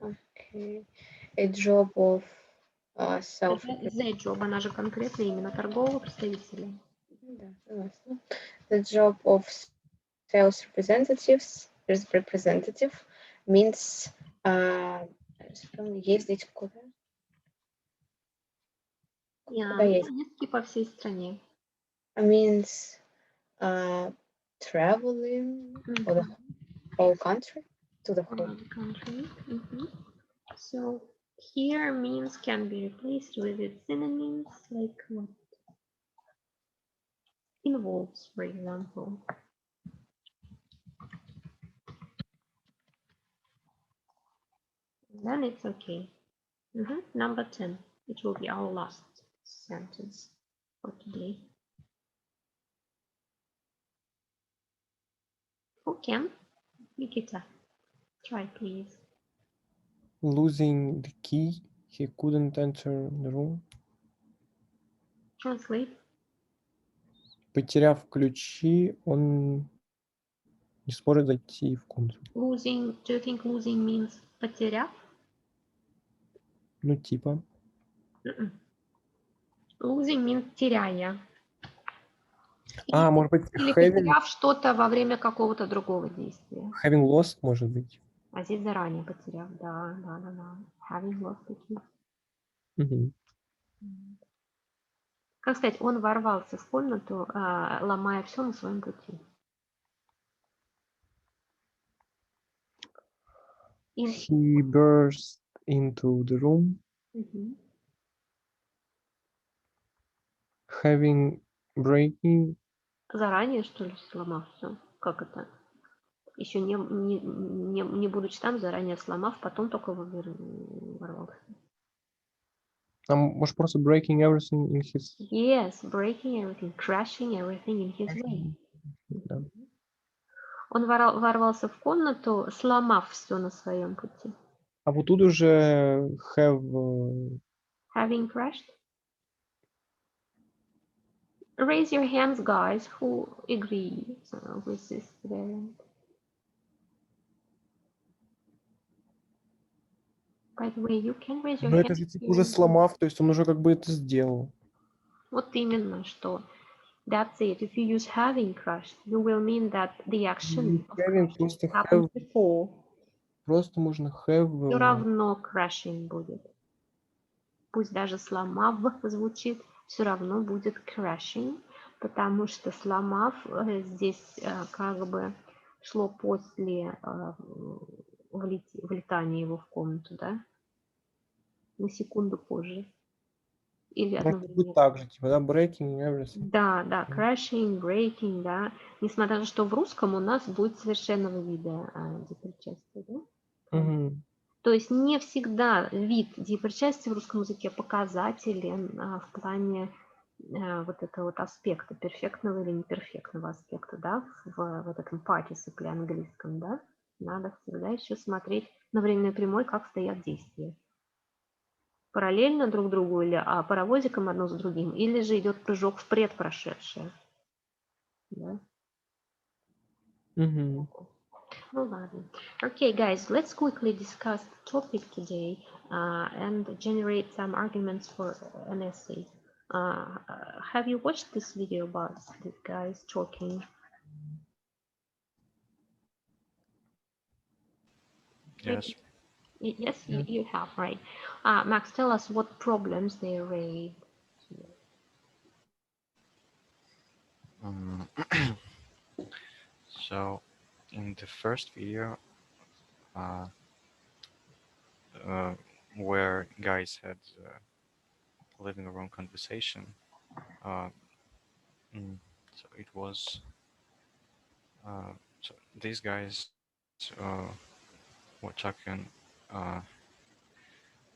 Okay. A job of self. The job, она же конкретно именно торгового представителя. Да, согласна. The job of sales representative means ездить куда? Куда ездить? Поездки по всей стране. Means traveling for the whole country, to the whole country. So here means can be replaced with its synonyms like what? Involves, for example. Then it's okay. Number 10. It will be our last sentence for today. Who can? Nikita, try please. Losing the key, he couldn't enter the room. Translate. Потеряв ключи, он Не сможет зайти в комнату. Losing, do you think losing means потеряв? Ну, типа. Losing means теряя. Может быть, Или having, потеряв что-то во время какого-то другого действия. having lost, может быть. А здесь заранее потеряв, да. Having lost the key. Мгм. Как сказать, он ворвался в комнату, ломая все на своем пути. He burst into the room, having breaking. Заранее, что ли, сломав все? Как это? Еще не будучи там, заранее сломав, потом только ворвался. Может, просто breaking everything in his... Yes, breaking everything, crashing everything in his way. Да. Он ворвался в комнату, сломав все на своем пути. А вот тут уже have... Having crashed? Raise your hands, guys, who agree with this variant. By the way, you can raise your Но hands. это же типа уже сломав, то есть он уже как бы это сделал. Вот именно, что that's it. If you use having crashed, you will mean that the action of Having просто happened have, before. просто можно have... Все равно crashing будет. Пусть даже сломав звучит, все равно будет crashing, потому что сломав здесь как бы шло после влетания его в комнату, да? На секунду позже. Или одновременно. Так же, типа, да, breaking everything. Да, crashing, breaking, да. Несмотря на то, что в русском у нас будет совершенного вида депричастие, да? Мгм. То есть не всегда вид депричастия в русском языке показателен в плане вот этого вот аспекта, перфектного или неперфектного аспекта, да, в вот этом партиципле английском, да. Надо всегда еще смотреть на временной прямой, как стоят действия. Параллельно друг другу или паровозиком одно с другим, или же идет прыжок в предпрошедшее. Да? Мгм. Ну ладно. Okay, guys, let's quickly discuss the topic today and generate some arguments for an essay. Have you watched this video about these guys talking? Yes. Yes, you have, right. Max, tell us what problems they raise. So in the first video where guys had living room conversation, so it was so these guys were talking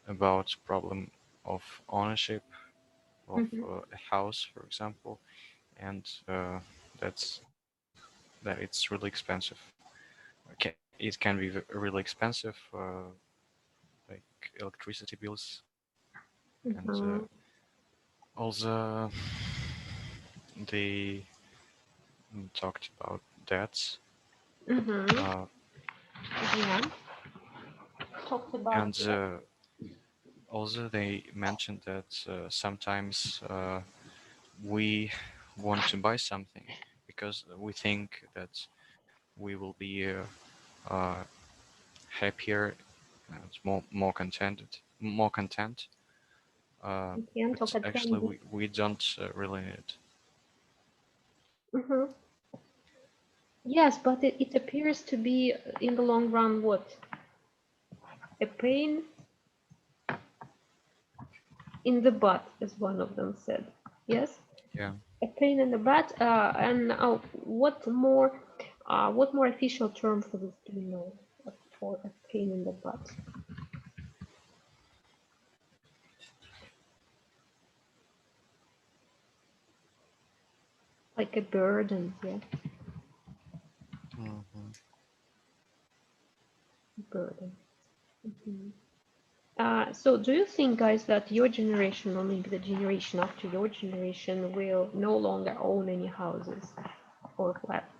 about problem of ownership of a house, for example, and that it's really expensive. It can be really expensive, like electricity bills, and also they talked about debts. Yeah. Talked about And also they mentioned that sometimes we want to buy something because we think that we will be happier and more contented. But actually we don't really need it. Yes, but it appears to be in the long run what? A pain in the butt, as one of them said. Yes? Yeah. A pain in the butt. And what more official term for this do you know? For a pain in the butt. Like a burden, yeah. Burden. So do you think, guys, that your generation, or maybe the generation after your generation, will no longer own any houses or flats?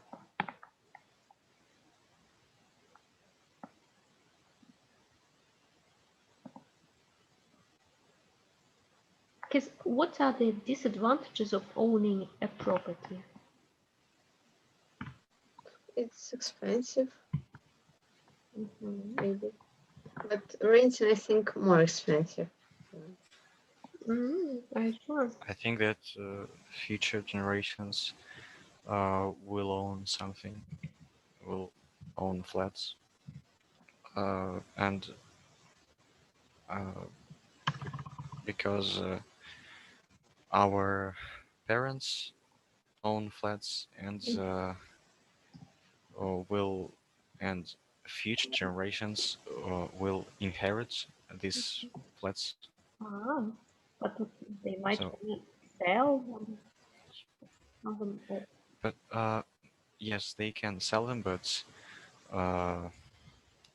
Because what are the disadvantages of owning a property? It's expensive, Mhm. maybe. But renting, I think, more expensive. Are you sure? I think that future generations will own something, will own flats, and because our parents own flats and will and future generations will inherit these flats. Ah, but they might So- sell them. But yes, they can sell them, but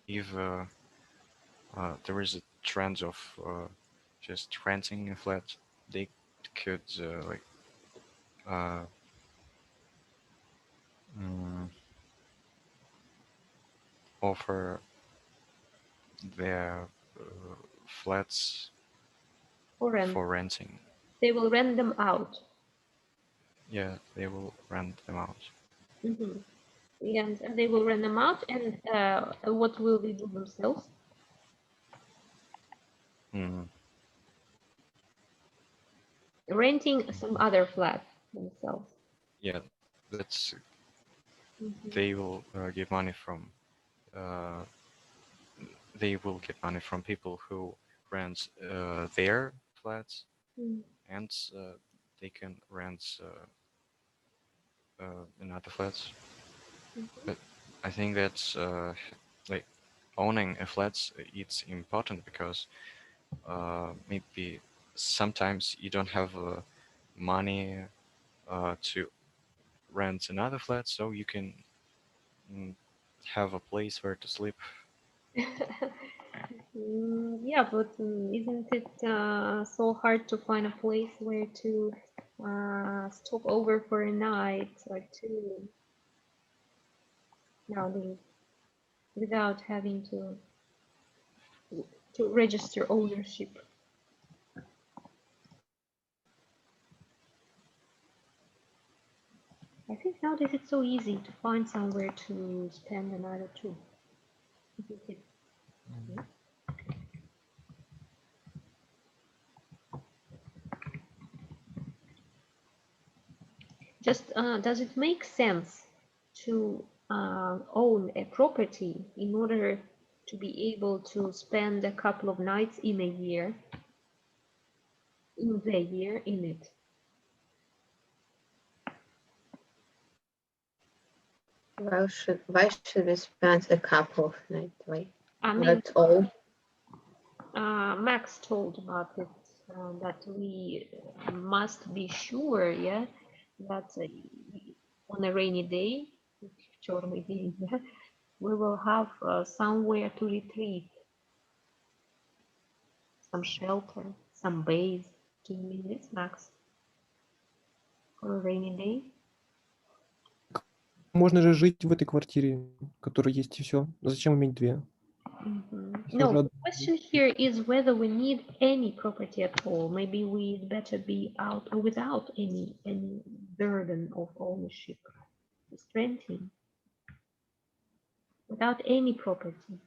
if there is a trend of just renting a flat, they could like offer their flats For rent. for renting. They will rent them out. Yeah, they will rent them out. Mm-hmm. And they will rent them out, and what will they do themselves? Mm. Renting some other flat themselves. Yeah, that's Mm-hmm. they will get money from. They will get money from people who rent their flats, and they can rent another flats. But I think that's like owning a flat. It's important because maybe sometimes you don't have money to rent another flat, so you can have a place where to sleep. Yeah, but isn't it so hard to find a place where to stop over for a night or two nowadays without having to register ownership? I think nowadays it's so easy to find somewhere to spend a night or two. Isn't it? Just does it make sense to own a property in order to be able to spend a couple of nights in a year, in it? Why should we spend a couple of nights away? I mean, Not all. Max told about it, that we must be sure, yeah, that on a rainy day, черный день, yeah, we will have somewhere to retreat, some shelter, some base. Do you mean this, Max? For a rainy day? Можно же жить в этой квартире, которая есть, и все. Зачем иметь две? No, the question here is whether we need any property at all. Maybe we'd better be out without any burden of ownership, just renting, without any property.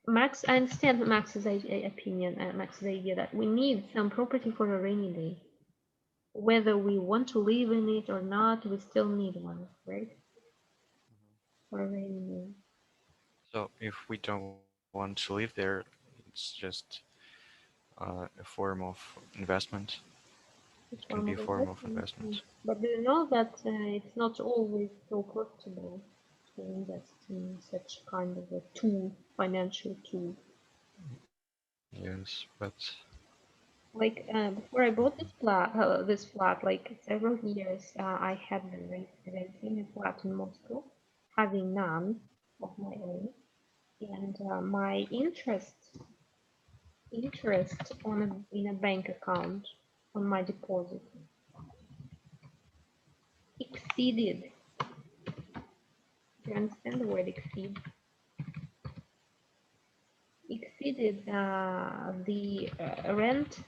Max, I understand Max's opinion, Max's idea that we need some property for a rainy day. Whether we want to live in it or not, we still need one, right? For a rainy day. So if we don't want to live there, it's just a form of investment. It can be a form of investment. But do you know that it's not always so profitable to invest in such kind of a tool, financial tool? Yes, but Like before I bought this flat, like several years, I had been renting a flat in Moscow, having none of my own, and my interest in a bank account on my deposit exceeded. Do you understand the word exceed? exceeded the rent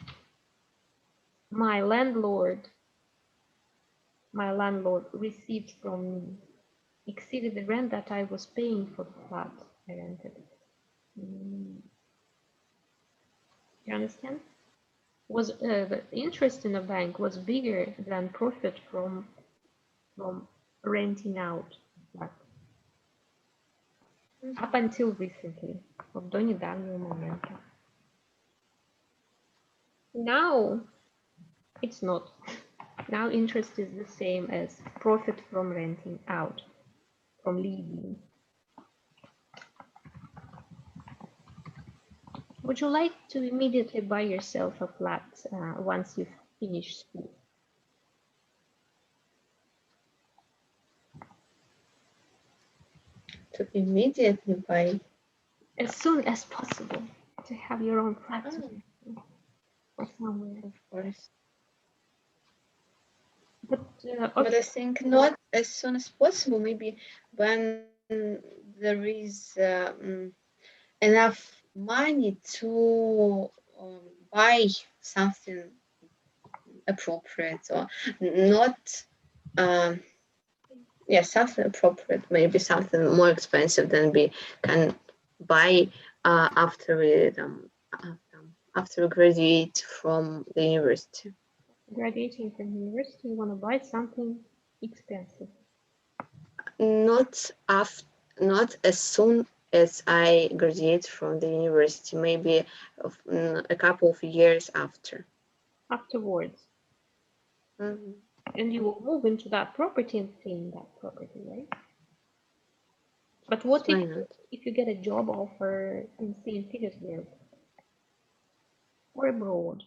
my landlord received from me, exceeded the rent that I was paying for the flat I rented. You understand? Was the interest in the bank was bigger than profit from renting out the flat. Up until recently, до недавнего момента. Now it's not. Now interest is the same as profit from renting out, from leaving. Would you like to immediately buy yourself a flat once you finish school? To immediately buy? As soon as possible, to have your own flat. Or somewhere. Of course. But I think not as soon as possible, maybe when there is enough money to buy something appropriate, or not something appropriate, maybe something more expensive than we can buy after we graduate from the university. Graduating from university, you want to buy something expensive. Not as soon as I graduate from the university, maybe a couple of years after. Afterwards. Mm-hmm. And you will move into that property and stay in that property, right? But what if you get a job offer in St. Petersburg or abroad?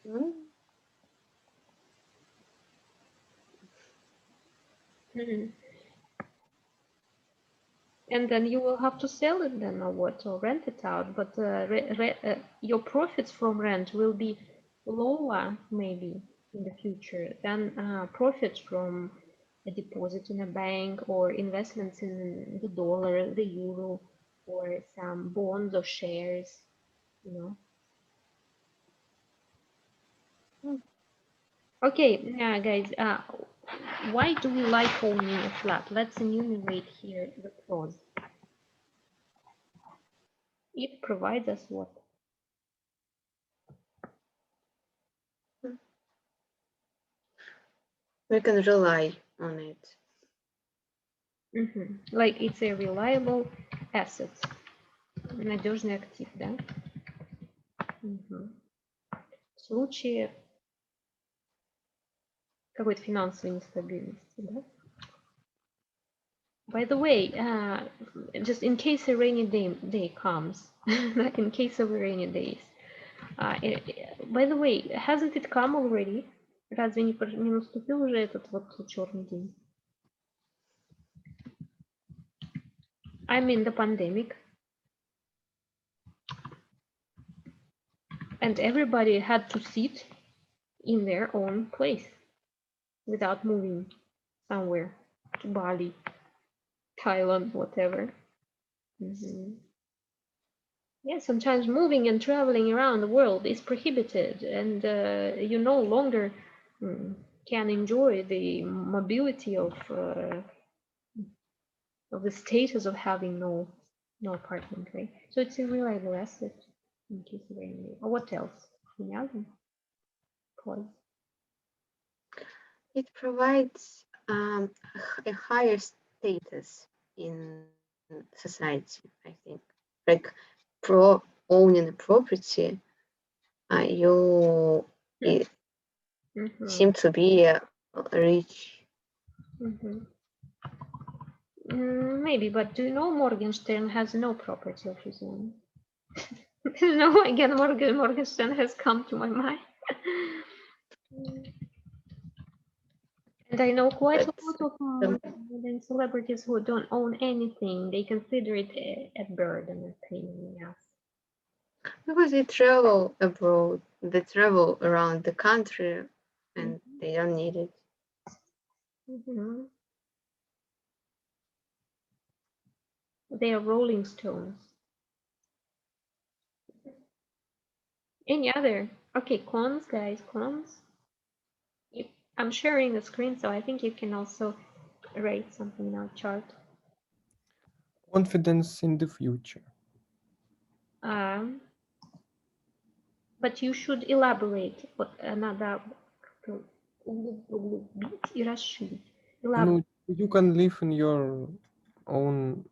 Mm-hmm. Mm-hmm. And then you will have to sell it then, or what, or rent it out. But your profits from rent will be lower, maybe in the future, than profits from a deposit in a bank or investments in the dollar, the euro, or some bonds or shares, you know. Okay, guys, why do we like owning a flat? Let's enumerate here the pros. It provides us what? We can rely on it. Like it's a reliable asset. Надежный актив, да? В случае какой-то финансовой нестабильности, да? By the way, just in case a rainy day comes, like in case of rainy days, by the way, hasn't it come already? Разве не наступил уже этот вот черный день? I mean the pandemic. And everybody had to sit in their own place without moving somewhere to Bali, Thailand, whatever. Yeah, sometimes moving and traveling around the world is prohibited, and you no longer can enjoy the mobility of the status of having no apartment, right? So it's a reliable asset in case of rainy. Or what else? It provides a higher status in society, I think. Like owning a property, you seem to be rich. Maybe, but do you know Morgenstern has no property of his own? No, again, Morgenstern has come to my mind. And I know quite a lot of modern celebrities who don't own anything. They consider it a burden, a pain in the ass. Because they travel abroad, they travel around the country, and they don't need it. They are Rolling Stones. Any other? Okay, cons, guys, cons. I'm sharing the screen, so I think you can also write something in our chart. Confidence in the future. But you should elaborate. Вот надо углубить и расширить. Ну, you can live in your own.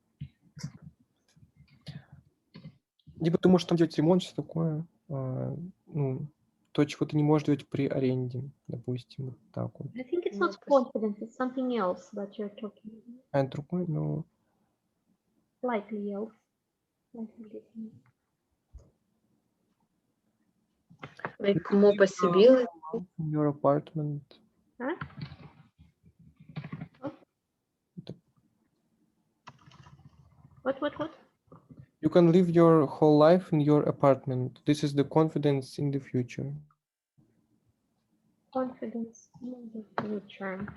Либо ты можешь там делать ремонт, все такое. Ну, то, чего ты не можешь делать при аренде, допустим, вот так вот. I think it's not confidence, it's something else that you're talking about. А другой, ну... Slightly else. Like more possibility. In your apartment. Huh? What? You can live your whole life in your apartment. This is the confidence in the future. Confidence in the future.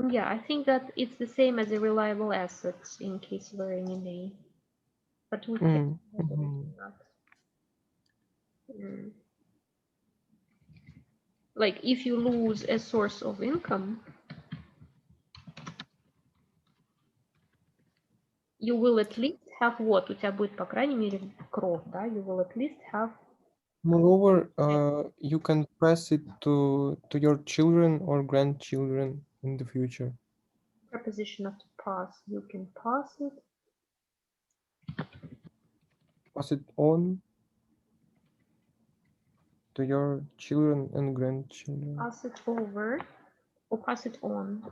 Yeah, I think that it's the same as a reliable asset in case of a rainy day. But we can like if you lose a source of income, you will at least have what? У тебя будет, по крайней мере, кров, да? You will at least have. Moreover, you can pass it to your children or grandchildren in the future. Preposition of pass. You can pass it. Pass it on to your children and grandchildren. Pass it over or pass it on.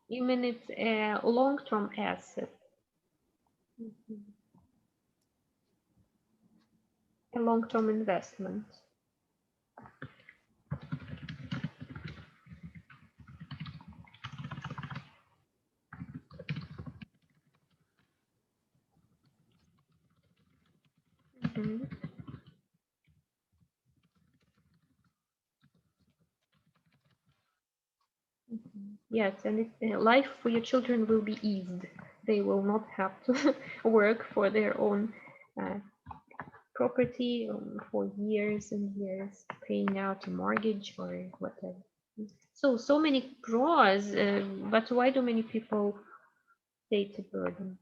You mean it's a long-term asset. A long-term investment. Yes, and life for your children will be eased. They will not have to work for their own property for years and years, paying out a mortgage or whatever. So many pros, but why do many people take the burden?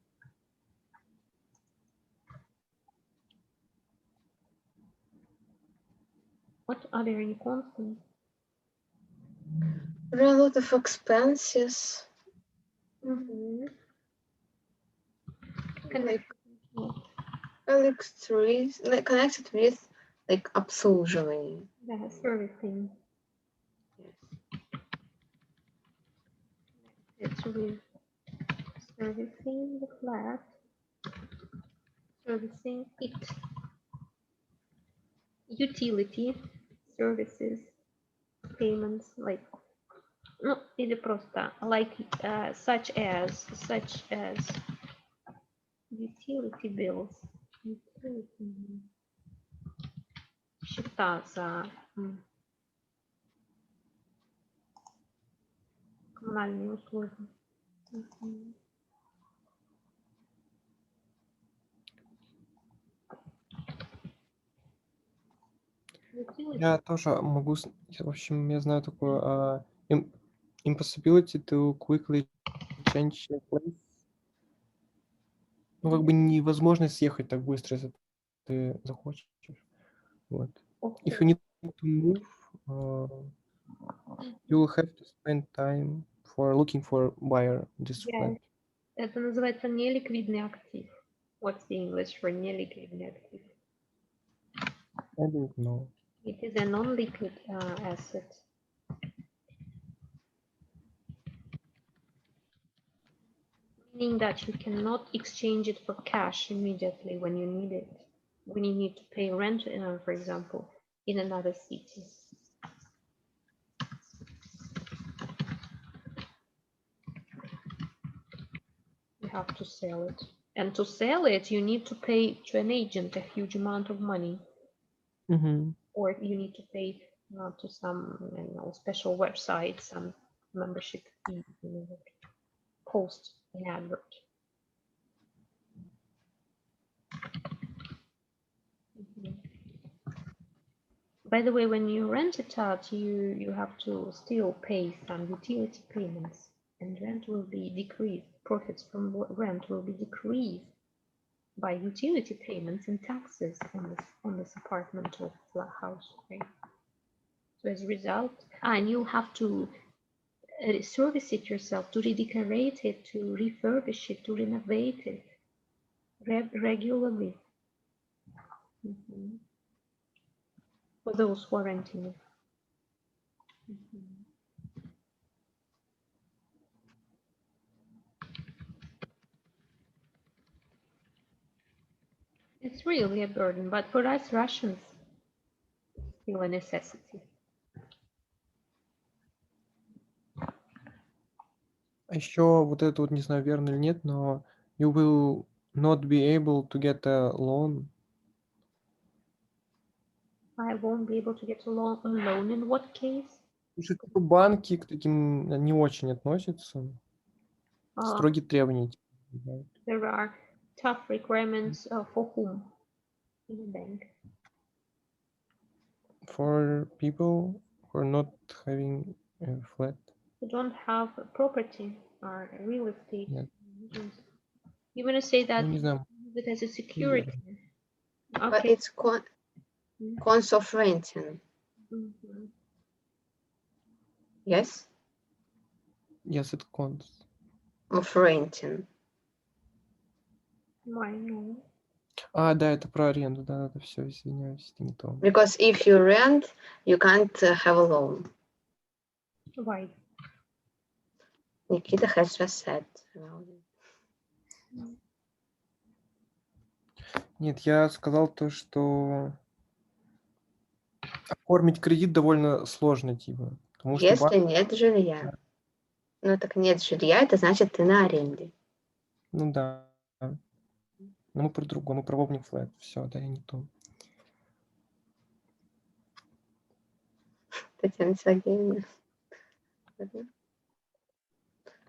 What are there any constants? There are a lot of expenses. Like connected with like обслуживание. Yeah, servicing. Yes. It's with servicing the flat, servicing it. Utility, services, payments, like, ну, или просто, like, such as utility bills. Счета за коммунальные услуги. Я тоже могу, в общем, я знаю такое impossibility to quickly change your place. Ну, как бы невозможно съехать так быстро, если ты захочешь. Вот. If you need to move, you will have to spend time for looking for buyer this flat. Это называется неликвидный актив. What's the English for неликвидный актив? I don't know. It is a non-liquid asset. Meaning that you cannot exchange it for cash immediately when you need it. When you need to pay rent, for example, in another city. You have to sell it. And to sell it, you need to pay to an agent a huge amount of money. Or you need to pay to some special website, some membership fee, post an advert. By the way, when you rent it out, you have to still pay some utility payments, and rent will be decreased. Profits from rent will be decreased by utility payments and taxes on this apartment or flat house, right? So as a result, and you have to service it yourself, to redecorate it, to refurbish it, to renovate it regularly. For those who are renting it. It's really a burden, but for us Russians, it's still a necessity. А еще вот это вот, не знаю, верно или нет, но you will not be able to get a loan. I won't be able to get a loan in what case? Потому что типа банки к таким не очень относятся. Строгие требования. There are tough requirements for whom in the bank? For people who are not having a flat. Who don't have property or real estate. Нет. You want to say that Ну, не знаю. it has a security. But Okay. it's cons of renting. Yes? Yes, it counts. Of renting. Why no? А, да, это про аренду, да, это все, извиняюсь, это не то. Because if you rent, you can't have a loan. Why? Nikita has just said. Нет, я сказал то, что оформить кредит довольно сложно, типа. Потому что Если нет жилья. Ну так нет жилья, это значит ты на аренде. Ну да. Но мы про другое, мы про Opening Flat. Все, да, я не то. Татьяна Сергеевна.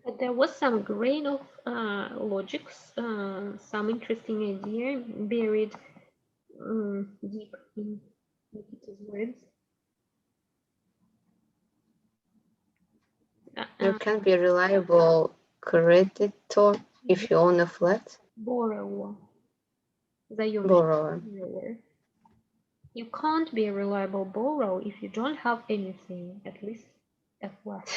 But there was some grain of logics, some interesting idea buried deep in Nikita's words. You can be a reliable creditor if you own a flat. Borrower. Borrower. You can't be a reliable borrower if you don't have anything, at least a flat.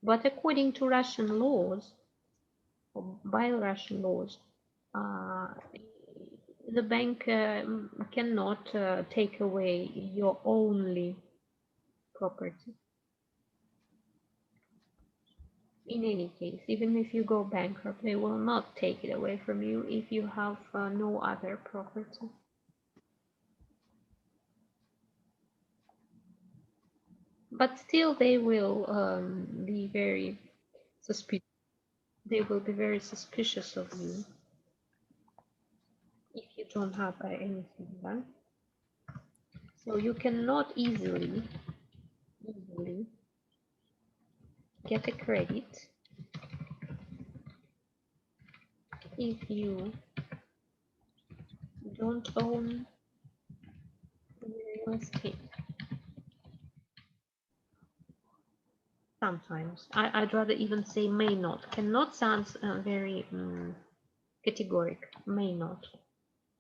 But according to Russian laws, or by Russian laws, the bank cannot take away your only property. In any case, even if you go bankrupt, they will not take it away from you if you have no other property. But still, they will be very suspicious. They will be very suspicious of you if you don't have anything, right? So you cannot easily get a credit if you don't own real estate. Sometimes I'd rather even say may not. Cannot sounds very categoric. May not,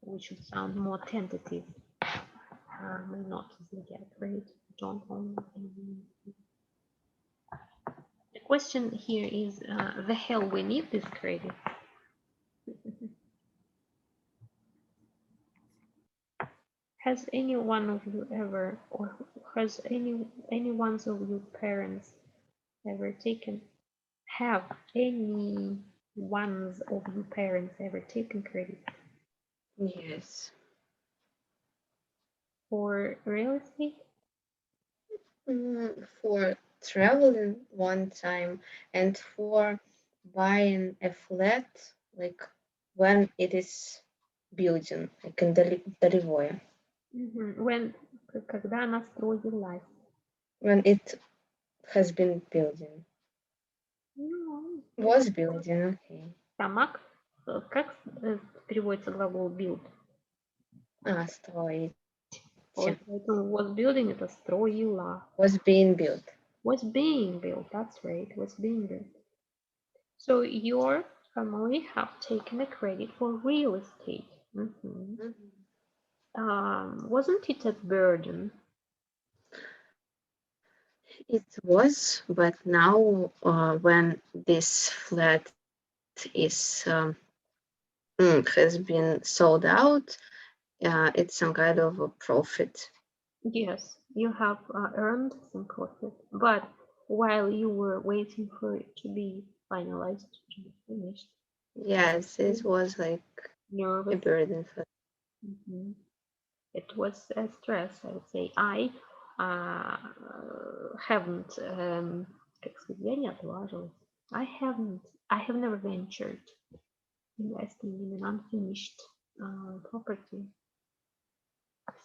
which would sound more tentative. May not easily get a credit. Don't own anything. The question here is, the hell we need this credit? Has any one of you ever, or has any one of your parents ever taken? Have any ones of your parents ever taken credit? Yes. For real estate? For traveling one time and for buying a flat, like when it is building, like in Долиной. Когда она строилась. When it has been building. Was building, okay. Сама, как переводится глагол build? Строить. Поэтому was building это строила. Was being built. Was being built. That's right. Was being built. So your family have taken a credit for real estate. Wasn't it a burden? It was, but now when this flat is has been sold out, it's some kind of a profit. Yes, you have earned some profit, but while you were waiting for it to be finalized, to be finished, Yes, it was like a nervous. burden for. It was a stress, I would say. I haven't, как сказать, я не отважилась. I have never ventured investing in an unfinished property.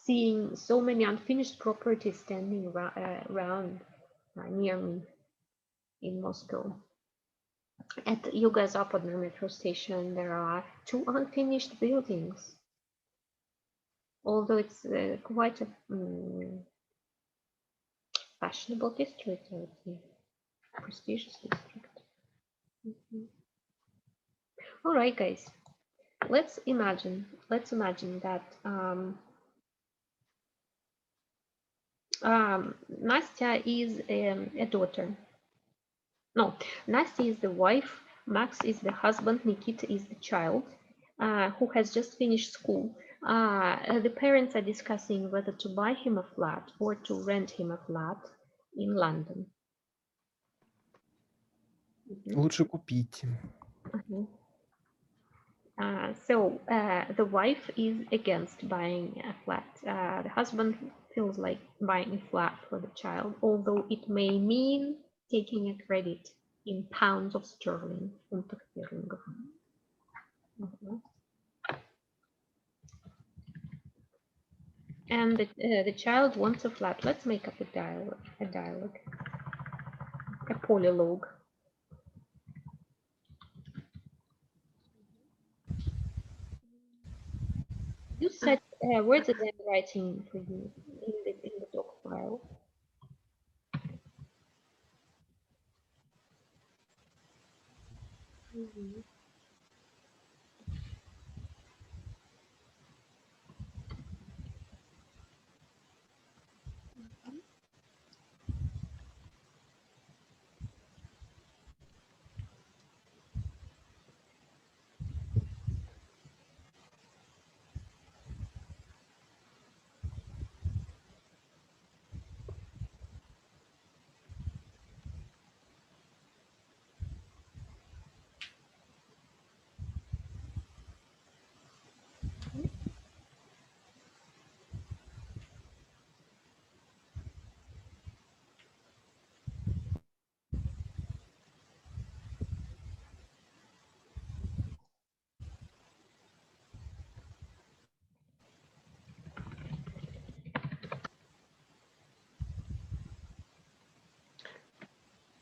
Seeing so many unfinished properties standing around near me in Moscow. At Yugo-Zapad metro station, there are 2 unfinished buildings. Although it's quite a fashionable district, I would say, prestigious district. All right, guys, let's imagine that Nastya is a daughter. No, Nastya is the wife, Max is the husband, Nikita is the child who has just finished school. The parents are discussing whether to buy him a flat or to rent him a flat in London. Лучше купить. So the wife is against buying a flat. The husband feels like buying a flat for the child, although it may mean taking a credit in pounds of sterling. And the child wants a flat. Let's make up a dialogue, a polylogue. You said where did I'm writing for you in the doc file?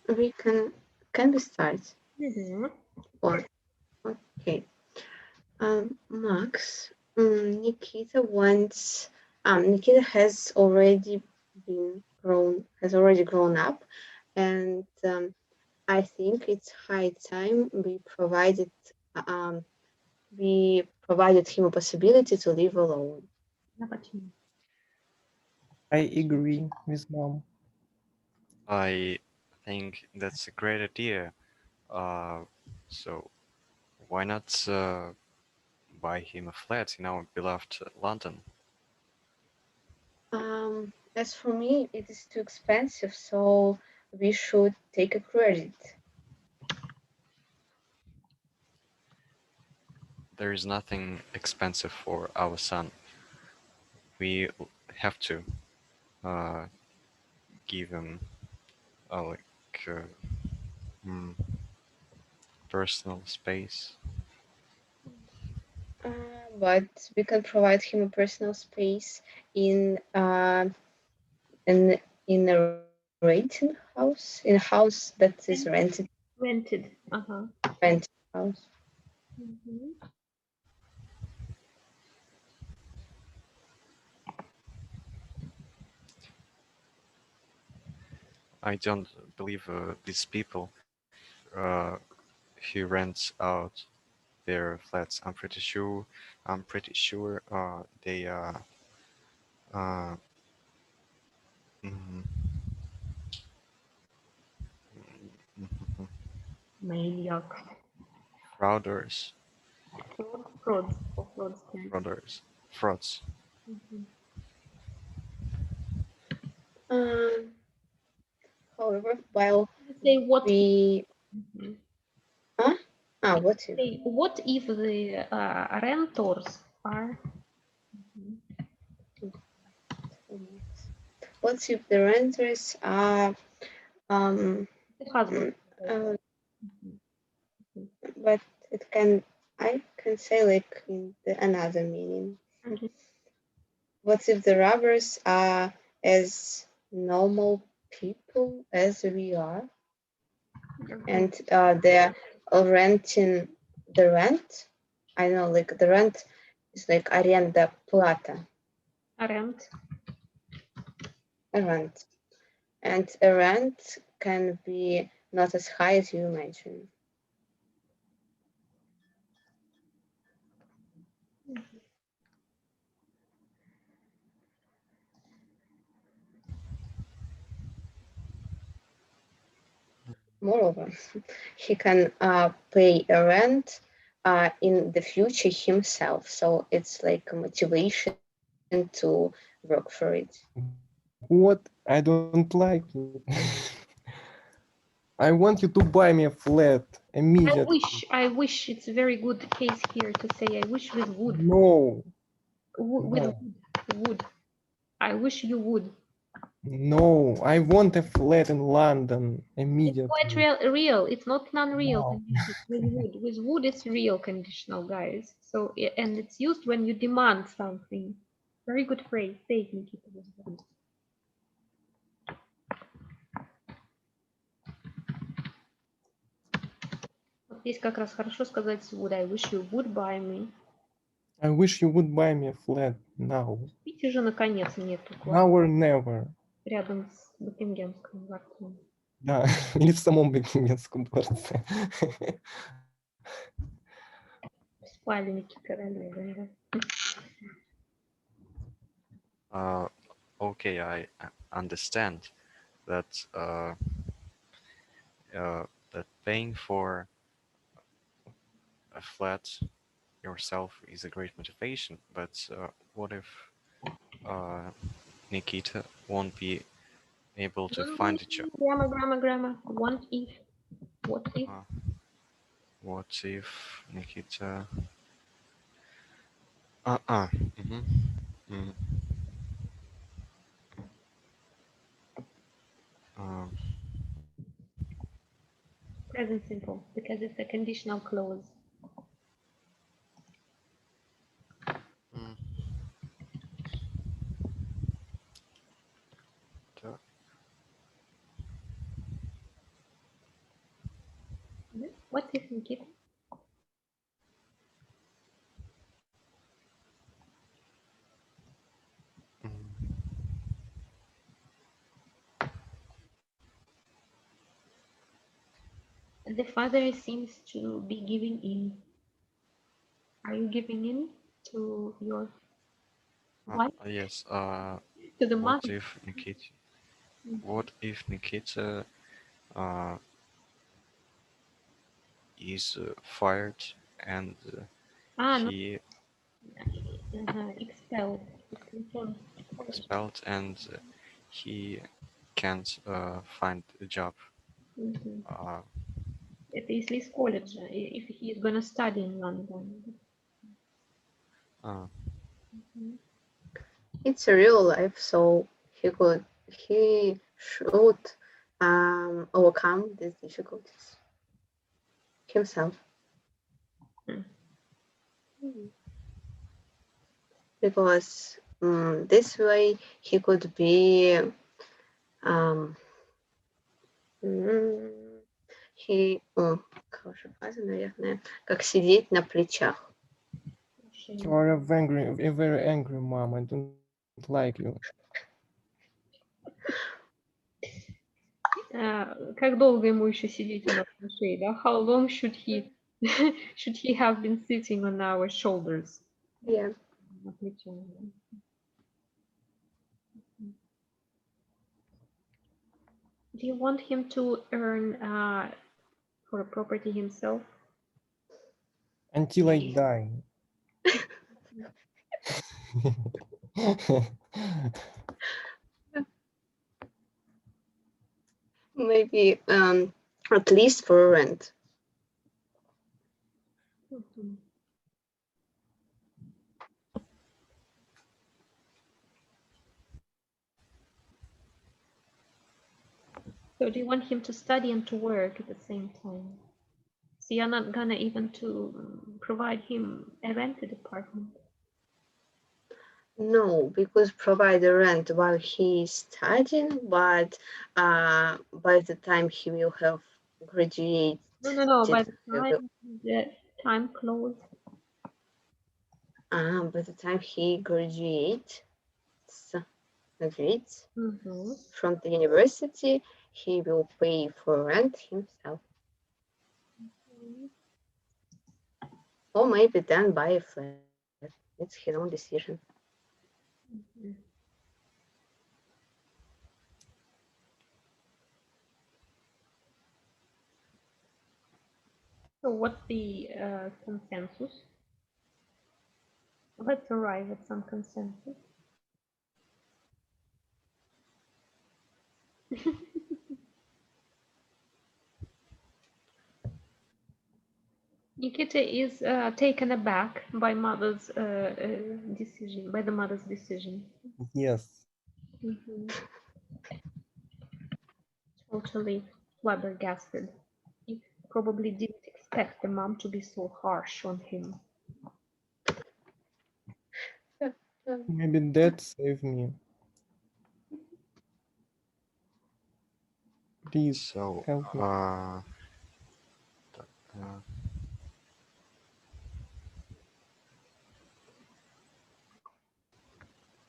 We can we start? Or okay. Max, Nikita wants. Nikita has already grown up, and I think it's high time we provided him a possibility to live alone. I agree with mom. I think that's a great idea. So why not buy him a flat in our beloved London? As for me, it is too expensive, so we should take a credit. There is nothing expensive for our son. We have to give him personal space. But we can provide him a personal space in a renting house, in a house that is rented. Rented. Rented house. I don't believe these people who rents out their flats. I'm pretty sure they are mm, Maniacs. frauders, Frauds. For fraudsters. frauds. Mhm. However, while Say what? we Mhm. what if? Say, what if the renters are? What if the renters are The husband. but I can say like in another meaning. Mhm. What if the robbers are as normal people as we are, and they're renting the rent? I know, like the rent is like аренда плата, Rent. a rent, and a rent can be not as high as you imagine. Moreover, he can pay a rent in the future himself. So it's like a motivation to work for it. What? I don't like it. I want you to buy me a flat immediately. I wish it's a very good case here to say I wish with wood. No. With No. wood. I wish you would. No, I want a flat in London Quite immediately. real. It's not non-real No. condition. With wood. With wood, it's real conditional, guys. So and it's used when you demand something. Very good phrase. Say, Nikita. Вот здесь как раз хорошо сказать would. I wish you would buy me. I wish you would buy me a flat now. Видите же, наконец, нету Now or never. рядом с Букингемским дворцом. Да, или в самом Бекингемском дворце. В спальнике королевы. Okay, I understand that that paying for a flat yourself is a great motivation, but what if Nikita won't be able to find a job? Grammar. What if? What if? What if Nikita? Mm-hmm. Mm. Present simple, because it's a conditional clause. What if, Nikita? The father seems to be giving in. Are you giving in to your wife? Yes. To the What mother? if Nikita? What if Nikita is fired and he Expelled. expelled and he can't find a job? Это если из колледжа, if he is gonna study in London. It's a real life, so he should overcome these difficulties himself. Because this way he could be хорошая фраза, наверное, как сидеть на плечах. You are a very angry mom. I don't like you. как долго ему еще сидеть у нас на шее, да? How long should he have been sitting on our shoulders? Yeah. На плече, да. Do you want him to earn for a property himself? Until I die. Maybe at least for rent. Mhm. So do you want him to study and to work at the same time? So you're not gonna even to provide him a rented apartment? No, because provide the rent while he's studying, but by the time he will have graduated. No, by the time closed. By the time he graduates Mm-hmm. from the university, he will pay for rent himself. Or maybe then buy a flat. It's his own decision. Mm-hmm. So what's the consensus? Let's arrive at some consensus. Nikita is taken aback by mother's decision, by the mother's decision. Yes. Mm-hmm. Totally flabbergasted. He probably didn't expect the mom to be so harsh on him. Maybe Dad saved me. Please So, help me.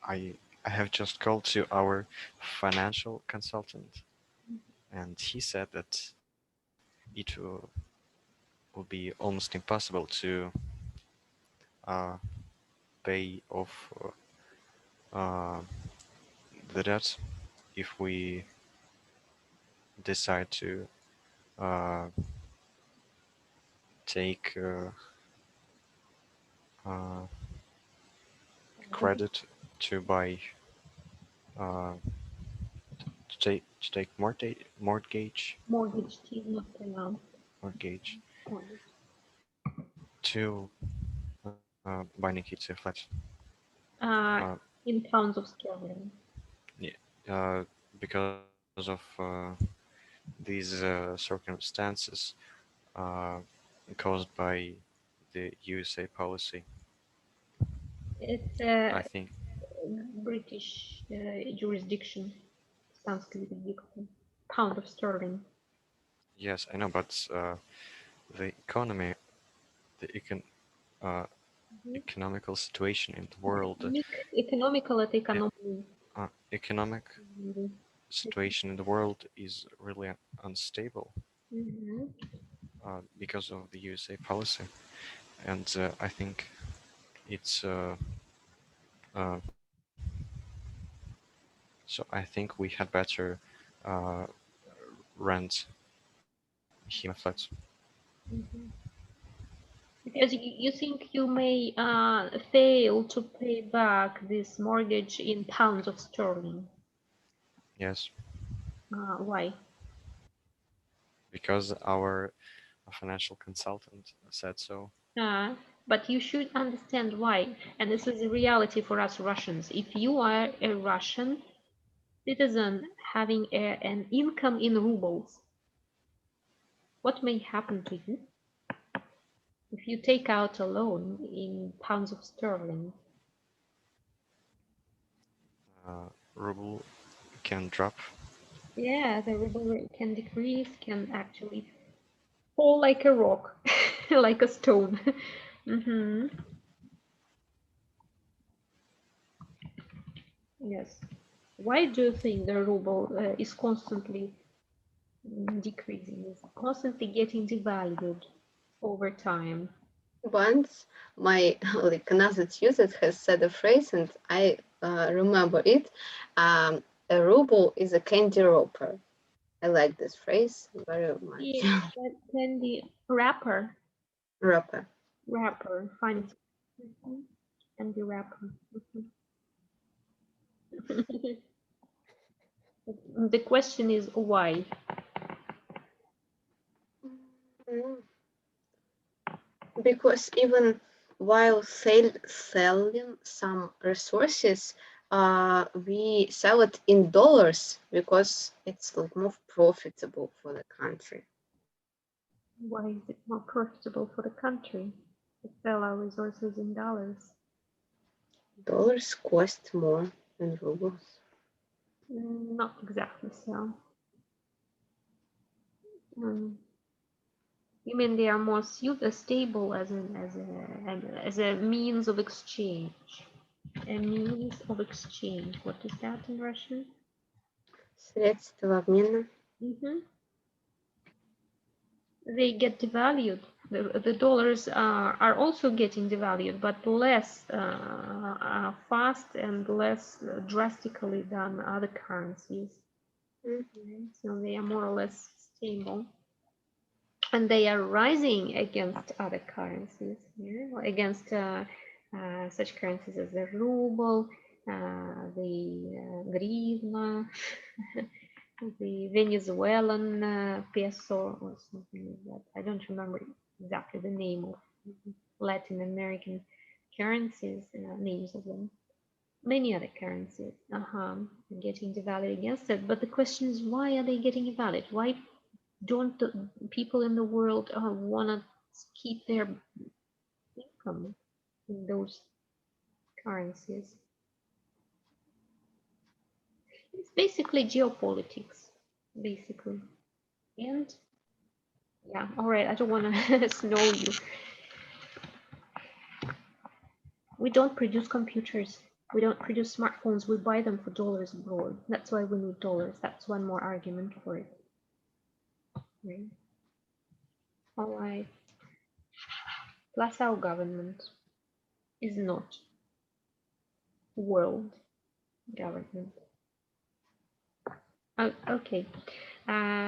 I have just called to our financial consultant, and he said that it will be almost impossible to pay off the debt if we decide to take credit to buy to take mortgage He's not allowed. mortgage Mortgage. to buy Nikita a flat. In pounds of sterling. Because of these circumstances caused by the USA policy. It's I think. British jurisdiction. Sanskrit dictum. Pound of sterling. Yes, I know, but the economy, the economical situation in the world, Economical at economy. economic situation in the world is really unstable because of the USA policy, and I think it's so I think we had better rent him a flat. Because you think you may fail to pay back this mortgage in pounds of sterling. Yes. Why? Because our financial consultant said so. But you should understand why. And this is a reality for us Russians. If you are a Russian citizen having an income in rubles, what may happen to you if you take out a loan in pounds of sterling? Ruble can drop. Yeah, the ruble can decrease, can actually fall like a rock, like a stone. Yes. Why do you think the ruble is constantly decreasing, is constantly getting devalued over time. Once my like another tutor has said a phrase, and I remember it. A ruble is a candy wrapper. I like this phrase very much. Yeah, candy wrapper. Wrapper. Wrapper, fine. Candy wrapper. The question is why? Because even while selling some resources, we sell it in dollars because it's like more profitable for the country. Why is it more profitable for the country to sell our resources in dollars? Dollars cost more than rubles. Not exactly so. You mean they are more stable as a means of exchange? A means of exchange. What is that in Russian? Средства обмена. They get devalued. The dollars are also getting devalued, but less fast and less drastically than other currencies. So they are more or less stable. And they are rising against other currencies, against such currencies as the ruble, the hryvnia, the Venezuelan peso, or something like that. I don't remember exactly the name of Latin American currencies, names of them. Many other currencies getting devalued against it. But the question is, why are they getting devalued? Why don't the people in the world want to keep their income in those currencies? It's basically geopolitics, basically. And yeah, all right, I don't want to snow you. We don't produce computers. We don't produce smartphones. We buy them for dollars abroad. That's why we need dollars. That's one more argument for it. Right. All right. Plus our government is not world government. Oh, okay.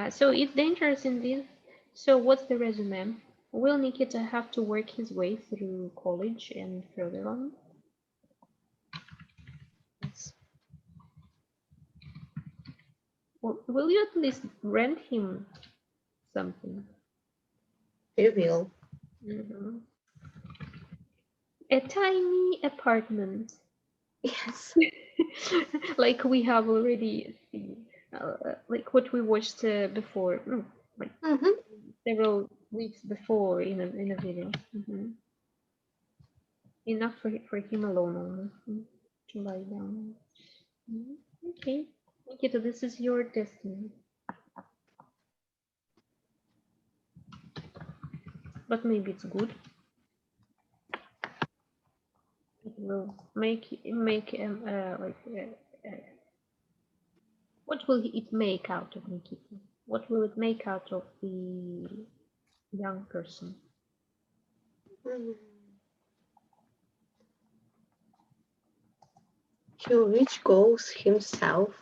So it's dangerous indeed. So what's the resume? Will Nikita have to work his way through college and further on? Yes. Will you at least rent him something? We will. A tiny apartment. Yes. Like we have already seen, like what we watched before, like several weeks before in a video. Enough for him alone only to lie down. Okay, Nikita, this is your destiny. But maybe it's good. It will make what will it make out of Nikita? What will it make out of the young person? He'll reach goals himself.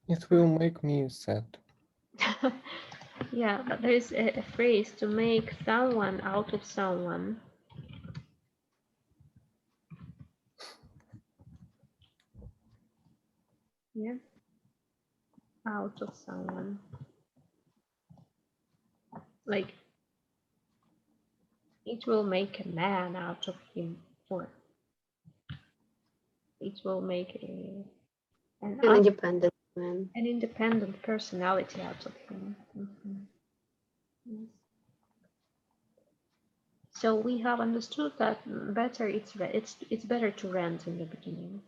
It will make me sad. Yeah, but there is a phrase to make someone out of someone. Yeah, out of someone. Like, it will make a man out of him, or it will make an independent man. An independent personality out of him. Yes. So we have understood that better. It's better to rent in the beginning.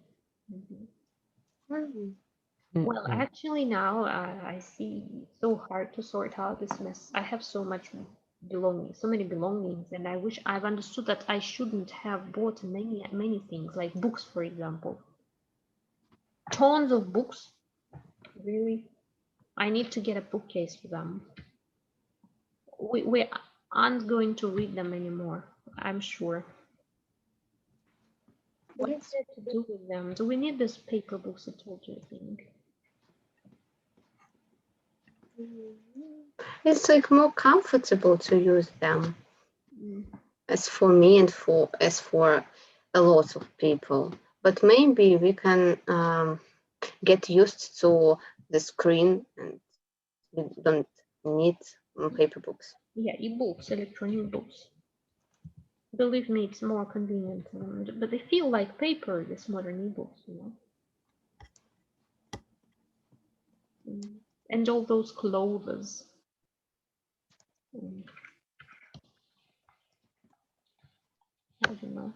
Well, actually now I see it's so hard to sort out this mess. I have so much belongings, so many belongings, and I wish I've understood that I shouldn't have bought many things, like books, for example. Tons of books, Really? I need to get a bookcase for them. We aren't going to read them anymore, I'm sure. What's there to do with them? Do we need these paper books? I told you, I think. It's like more comfortable to use them. As for me and as for a lot of people. But maybe we can get used to the screen and we don't need paper books. Yeah, e-books, electronic books. Believe me, it's more convenient, but they feel like paper, these modern e-books, you know. And all those clothes. I don't know.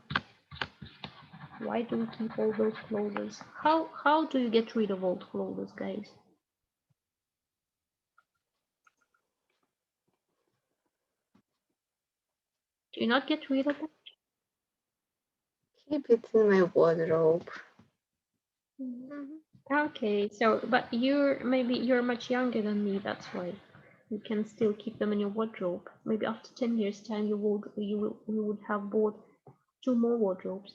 Why do we keep all those clothes? How do you get rid of old clothes, guys? Do you not get rid of them? Keep it in my wardrobe. Okay, so but maybe you're much younger than me, that's why you can still keep them in your wardrobe. Maybe after 10 years time you would have bought 2 more wardrobes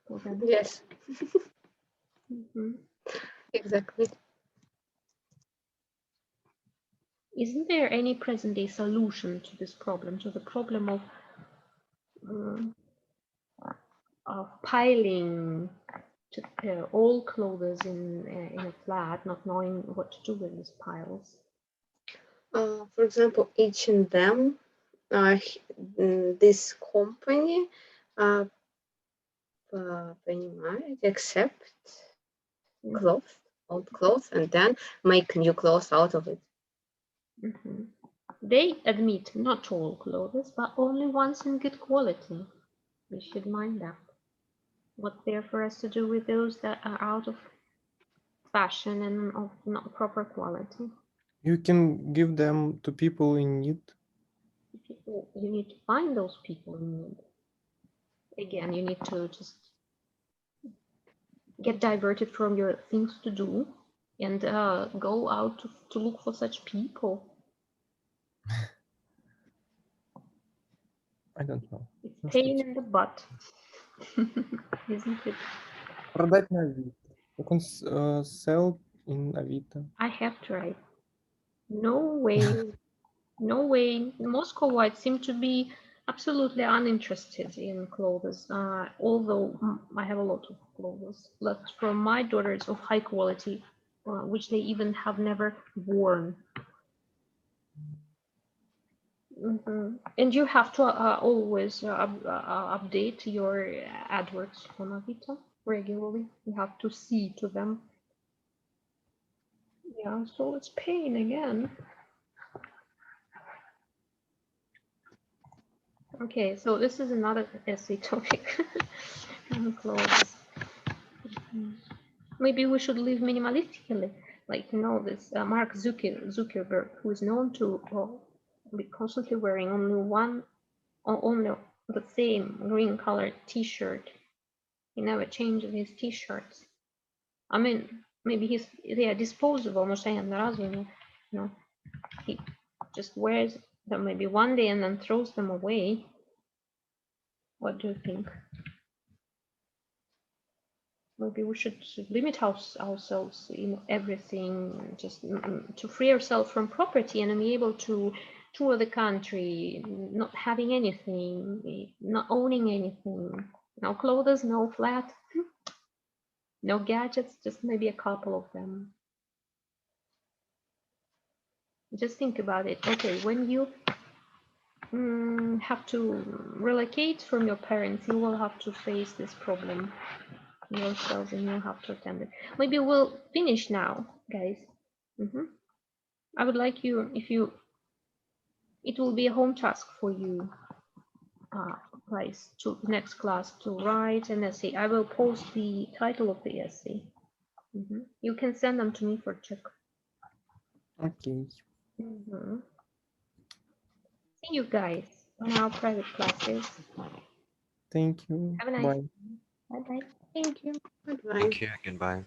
for them. Yes. Exactly. Isn't there any present day solution to this problem, to the problem of piling all clothes in a flat, not knowing what to do with these piles? For example, H&M, this company accept clothes, old clothes, and then make new clothes out of it. They admit not all clothes, but only ones in good quality. We should mind that. What's there for us to do with those that are out of fashion and of not proper quality? You can give them to people in need. You need to find those people in need. Again, you need to just get diverted from your things to do and go out to look for such people. I don't know. It's pain in the butt, isn't it? Продать на Авито. You can sell in Avito. I have tried. No way. No way. Moscowite seem to be absolutely uninterested in clothes, although I have a lot of clothes left from my daughters of high quality, which they even have never worn. And you have to always update your adverts on Avito regularly. You have to see to them. Yeah, so it's pain again. Okay, so this is another essay topic. Clothes. Maybe we should live minimalistically, like this Mark Zuckerberg, who is known to be constantly wearing only the same green colored T-shirt. He never changes his T-shirts. I mean, maybe they are disposable, he just wears them maybe one day and then throws them away. What do you think? Maybe we should limit ourselves in everything, just to free ourselves from property and be able to tour the country, not having anything, not owning anything. No clothes, no flat, no gadgets, just maybe a couple of them. Just think about it. Okay, when you have to relocate from your parents, you will have to face this problem yourselves and you'll have to attend it. Maybe we'll finish now, guys. I would like you, it will be a home task for you guys to next class to write an essay. I will post the title of the essay. You can send them to me for check. Okay. See you guys on our private classes. Thank you. Have a nice Bye. day. Bye bye. Thank you. Goodbye. Thank you. Goodbye.